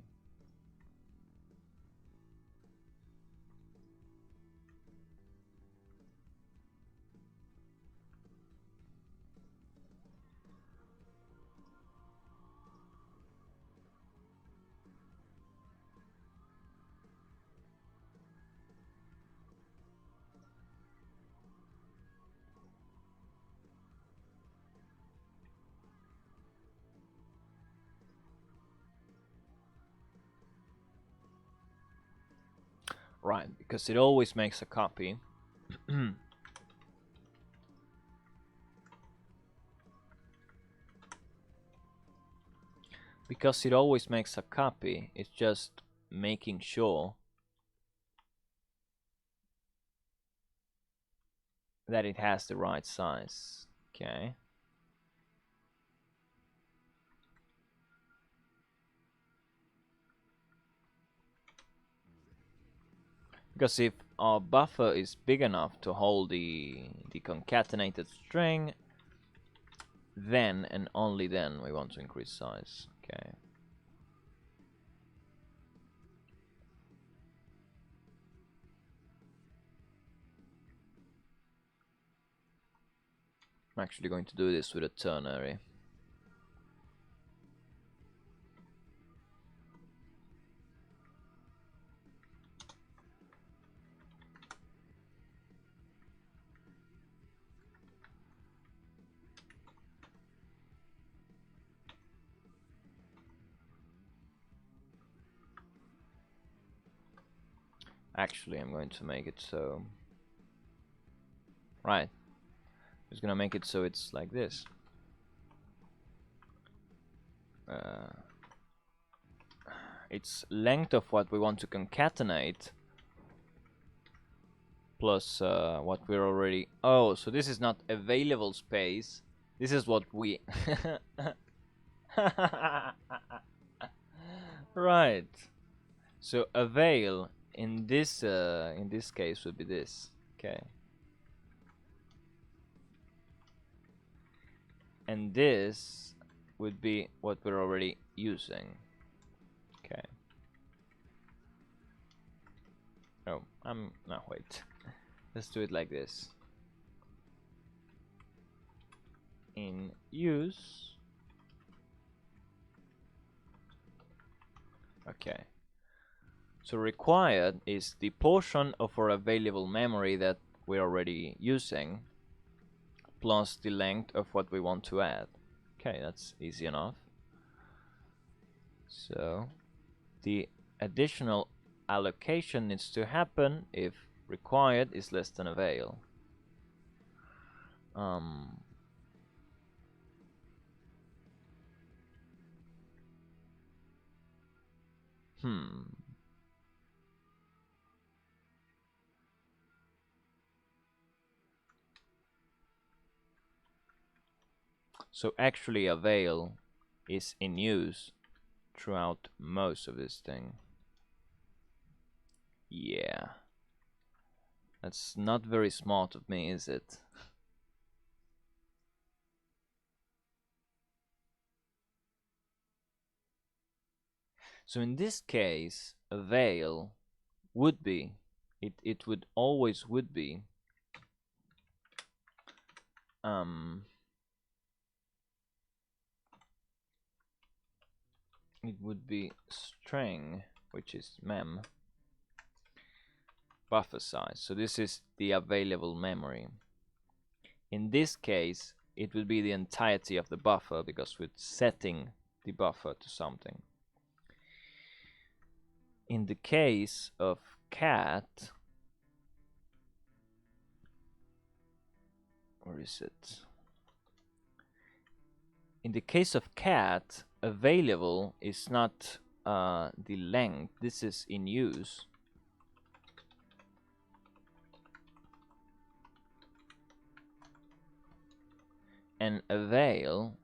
Right, because it always makes a copy. Because it always makes a copy, it's just making sure that it has the right size. Okay. Because if our buffer is big enough to hold the concatenated string, then and only then we want to increase size. Okay. I'm actually going to do this with a ternary. Actually, I'm going to make it so... Right. I'm just gonna make it so it's like this. It's length of what we want to concatenate plus what we're already... Oh, so this is not available space. This is what we... Right. So avail in this case would be this. Okay. And this would be what we're already using. Okay. Oh, no, wait. Let's do it like this. In use. Okay. So required is the portion of our available memory that we're already using plus the length of what we want to add. Okay, that's easy enough. So the additional allocation needs to happen if required is less than avail. Hmm. So actually avail is in use throughout most of this thing. Yeah. That's not very smart of me, is it? So in this case, avail would be, it would always would be, it would be string, which is mem, buffer size. So this is the available memory. In this case, it would be the entirety of the buffer because we're setting the buffer to something. In the case of cat, where is it? In the case of cat, available is not the length. This is in use. And avail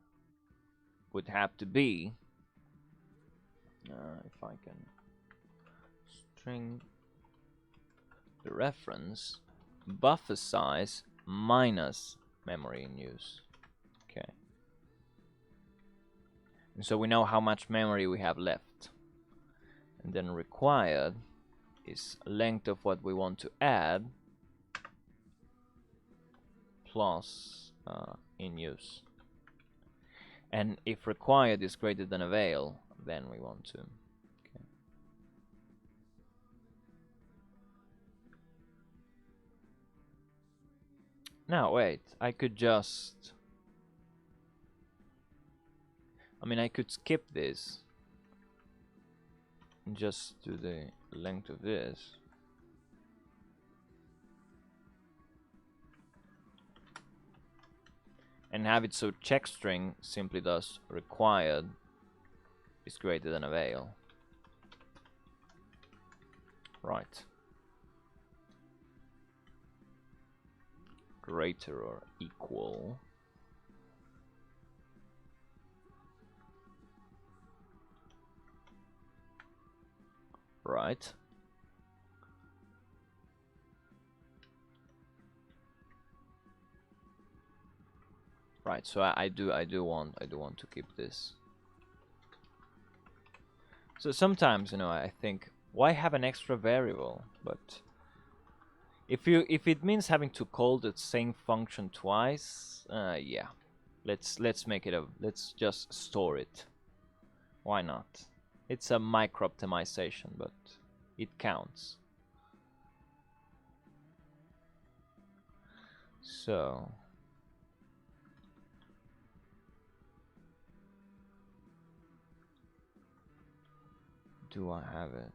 would have to be, if I can string the reference, buffer size minus memory in use. Okay. And so we know how much memory we have left. And then required is length of what we want to add plus in use. And if required is greater than avail, then we want to. Okay. Now wait, I could just, I could skip this and just do the length of this. And have it so check string simply does required is greater than avail. Right. Greater or equal. Right. Right, so I do want to keep this. So sometimes, I think, why have an extra variable? But if it means having to call the same function twice, yeah, let's make it let's just store it. Why not? It's a micro optimization, but it counts. So do I have it?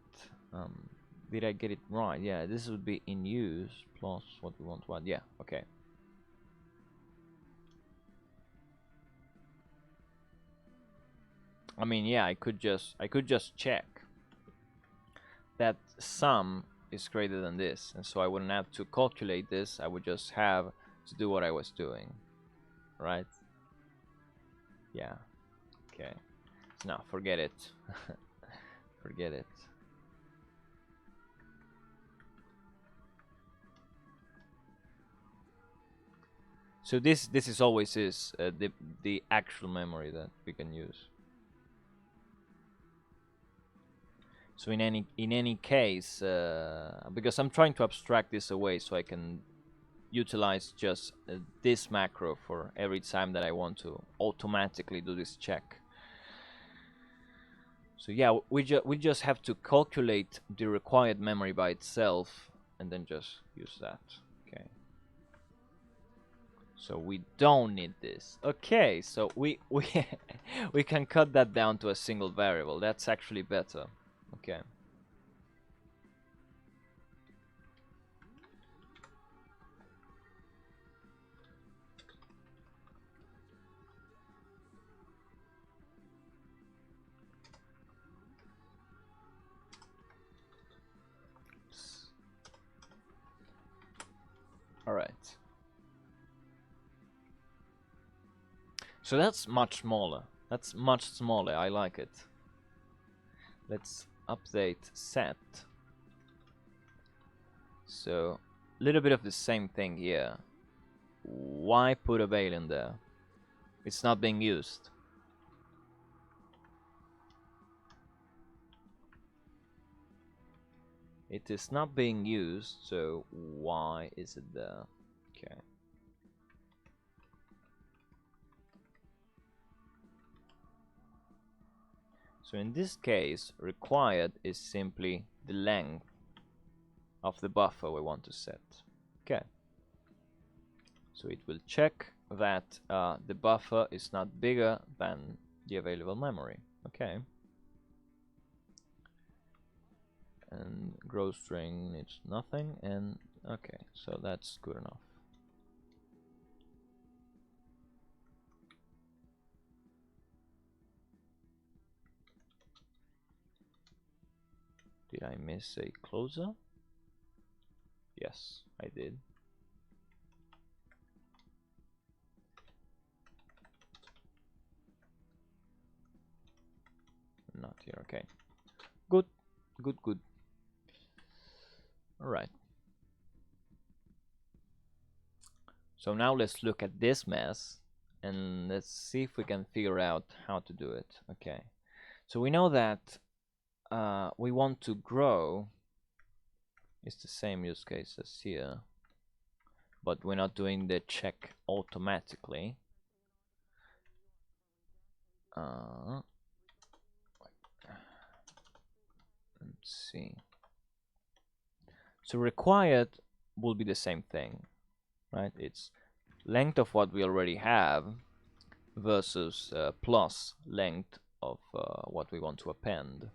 Did I get it right? Yeah, this would be in use plus what we want to add. Yeah, okay. Yeah, I could just check that sum is greater than this, and so I wouldn't have to calculate this. I would just have to do what I was doing, right? Yeah. Okay. No, forget it. Forget it. So this is always the actual memory that we can use. So in any case, because I'm trying to abstract this away so I can utilize just this macro for every time that I want to automatically do this check. So yeah, we just have to calculate the required memory by itself and then just use that. Okay. So we don't need this. Okay, so we we can cut that down to a single variable. That's actually better. Okay. All right. So that's much smaller. That's much smaller. I like it. Let's update set. So, a little bit of the same thing here. Why put a veil in there? It's not being used. It is not being used, so why is it there? Okay. So in this case, required is simply the length of the buffer we want to set. Okay. So it will check that the buffer is not bigger than the available memory. Okay. And grow string needs nothing, and okay, so that's good enough. Did I miss a closer? Yes, I did. Not here, okay. Good, good, good. Alright. So now let's look at this mess and let's see if we can figure out how to do it. Okay. So we know that we want to grow. It's the same use case as here, but we're not doing the check automatically. Let's see. So required will be the same thing, right? It's length of what we already have versus plus length of what we want to append.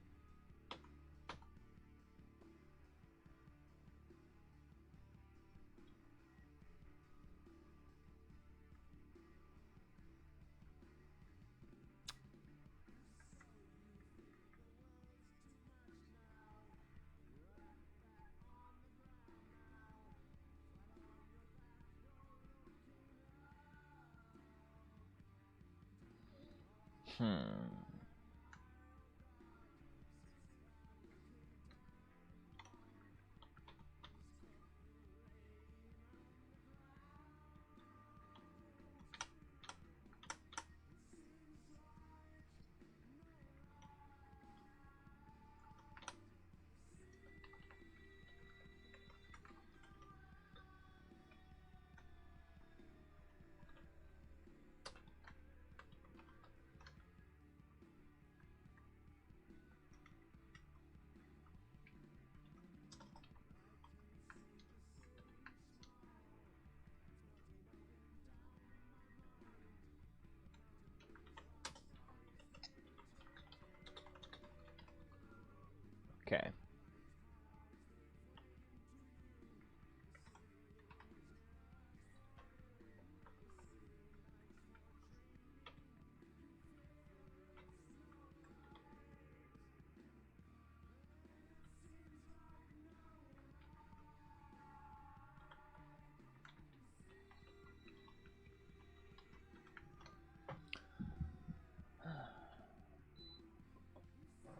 Okay.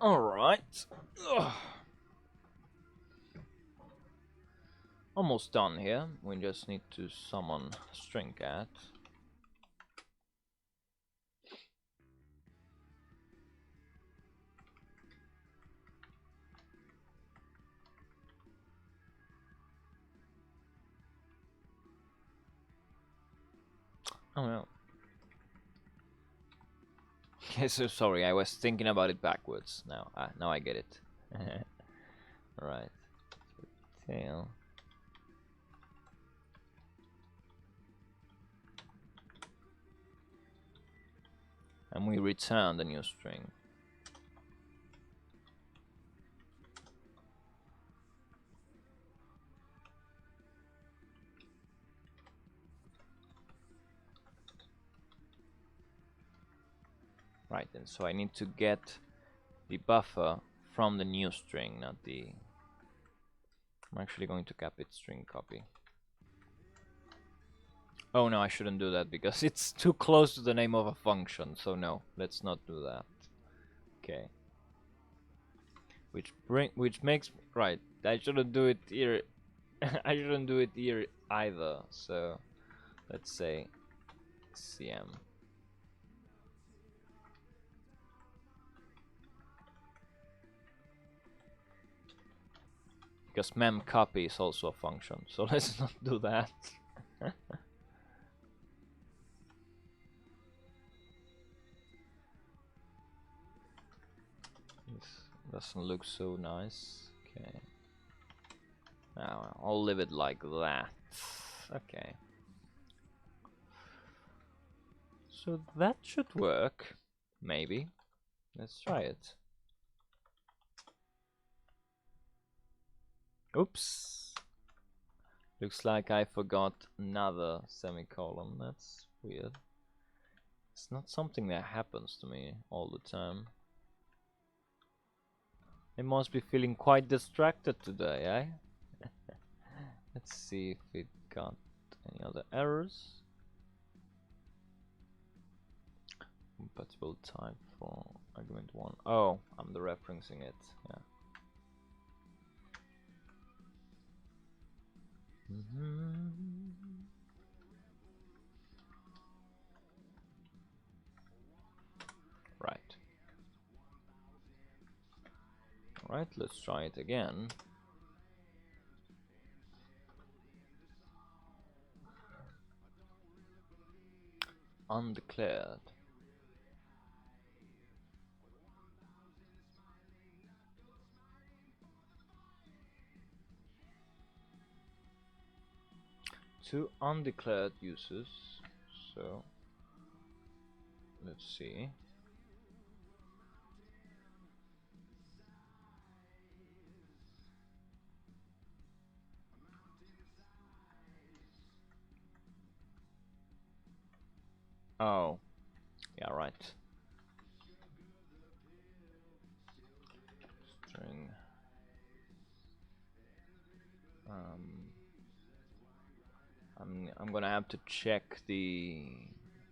All right. Almost done here. We just need to summon string cat. Oh no. Okay, so sorry, I was thinking about it backwards. Now I get it. Right. Tail. And we return the new string. Right, and so I need to get the buffer from the new string, not the... I'm actually going to cap it string copy. Oh no, I shouldn't do that because it's too close to the name of a function. So no, let's not do that. Okay. Which makes right. I shouldn't do it here. I shouldn't do it here either. So let's say cm. Because memcopy is also a function, so let's not do that. This doesn't look so nice. Okay. Now I'll leave it like that. Okay. So that should work. Maybe. Let's try it. Oops. Looks like I forgot another semicolon. That's weird. It's not something that happens to me all the time. I must be feeling quite distracted today, eh? Let's see if it got any other errors. Compatible type for argument 1. Oh, I'm the referencing it. Yeah. Right. Alright, let's try it again. Undeclared. Two undeclared users. So let's see. Oh, yeah, right. String. I'm gonna have to check the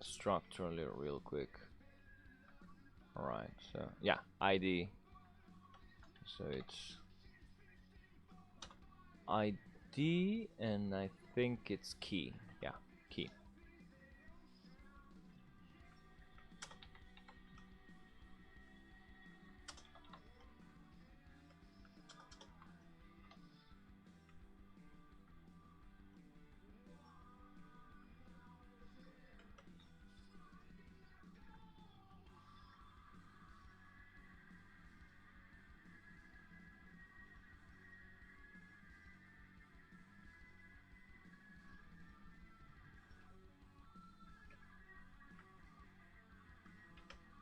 structure real quick. Alright, so yeah, ID. So it's ID and I think it's key. Yeah, key.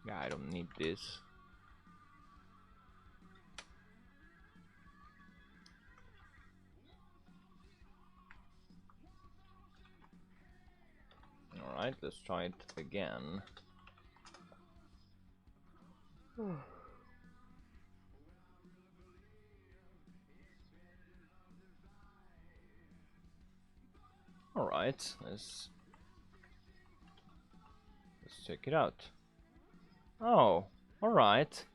Yeah, I don't need this. Alright, let's try it again. Alright, let's check it out. Oh, alright.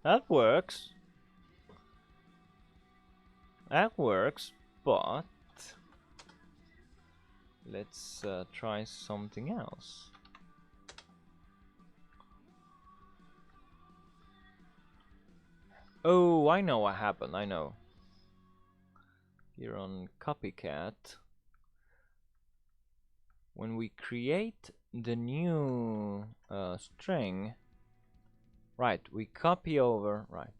That works. That works, but let's try something else. Oh, I know what happened, I know. Here on copycat, when we create the new string, right, we copy over, right.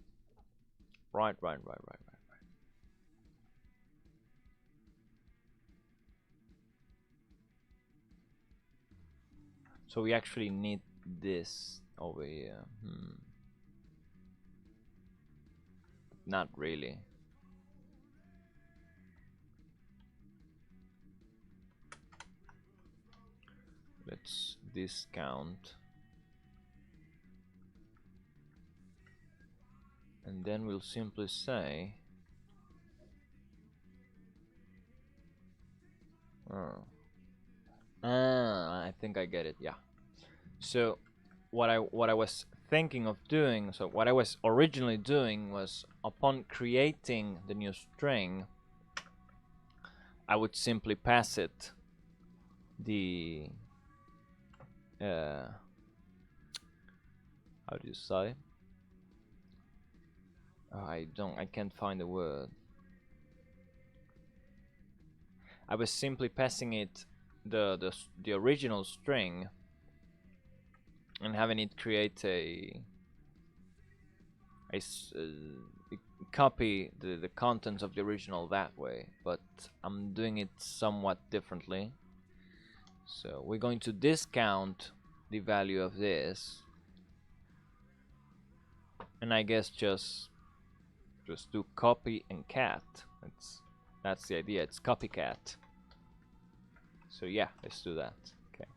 So we actually need this over here. Not really. Let's discount. And then we'll simply say I think I get it. Yeah. So what I was thinking of doing, so what I was originally doing was upon creating the new string, I would simply pass it the how do you say? I can't find the word. I was simply passing it the original string and having it create a copy the contents of the original that way, but I'm doing it somewhat differently. So we're going to discount the value of this, and I guess just do copy and cat. That's the idea. It's copycat. So yeah, let's do that. Okay.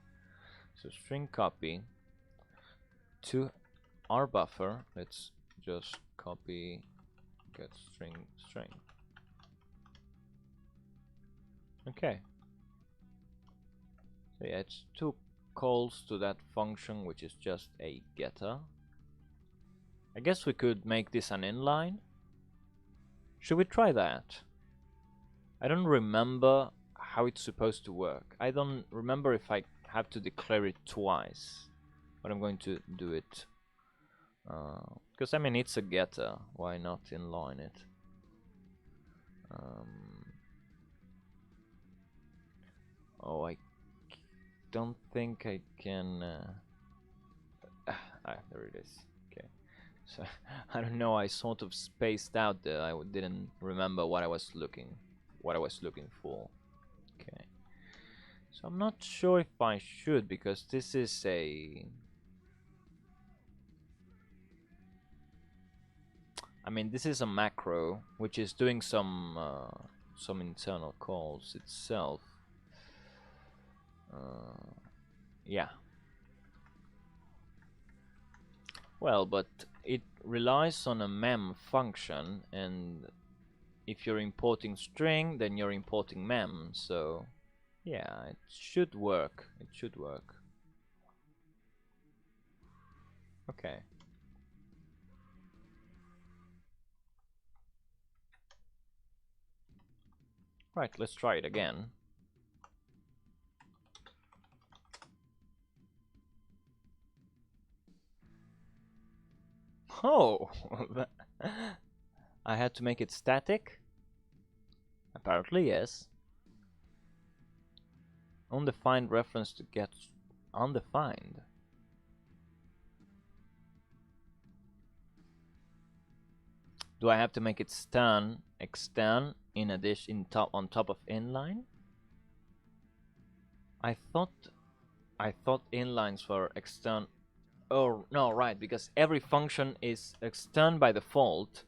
So string copy to our buffer. Let's just copy get string. Okay. So yeah, it's two calls to that function, which is just a getter. I guess we could make this an inline. Should we try that? I don't remember how it's supposed to work. I don't remember if I have to declare it twice, but I'm going to do it. Because I mean, it's a getter. Why not inline it? Oh, I don't think I can. There it is. Okay. So I don't know. I sort of spaced out there. I didn't remember what I was looking for. Okay. So I'm not sure if I should, because this is a. I mean, this is a macro which is doing some internal calls itself. Yeah. Well, but it relies on a mem function, and if you're importing string, then you're importing mem. So yeah, it should work. It should work. Okay. Right, let's try it again. Oh, I had to make it static? Apparently, yes. Undefined reference to get undefined. Do I have to make it extern in addition on top of inline? I thought inlines were extern. Oh no, right, because every function is extern by default.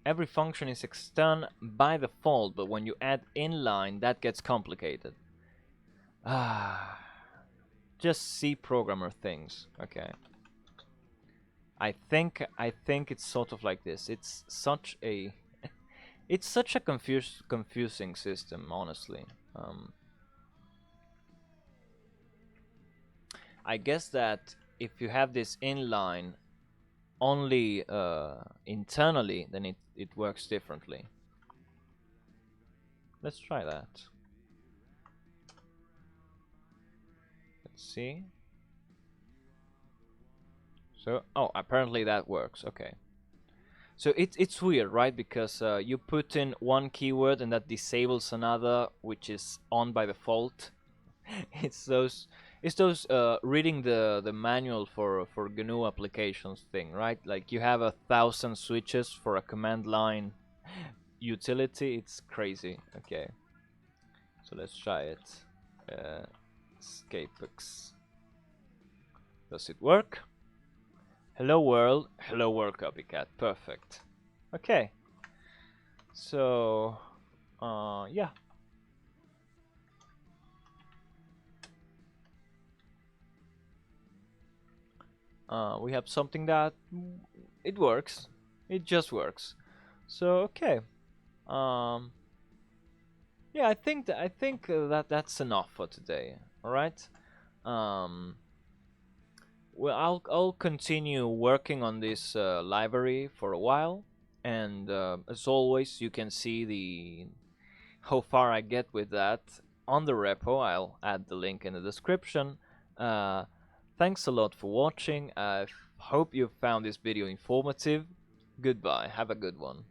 Every function is extern by default, but when you add inline, that gets complicated. Just C programmer things. Okay. I think it's sort of like this. It's such a confusing system, honestly. I guess that if you have this inline only internally, then it works differently. Let's try that. Let's see. So, oh, apparently that works. Okay. So it's weird, right? Because you put in one keyword and that disables another, which is on by default. it's those reading the manual for GNU applications thing, right? Like you have 1,000 switches for a command line utility. It's crazy. Okay, so let's try it. Escapex. Does it work? Hello world copycat. Perfect. Okay. So, yeah. We have something that it works. It just works. So, okay. Um, yeah, I think that's enough for today. All right. Um, well, I'll continue working on this library for a while, and as always, you can see the how far I get with that on the repo. I'll add the link in the description. Uh, Thanks a lot for watching. I hope you found this video informative. Goodbye. Have a good one.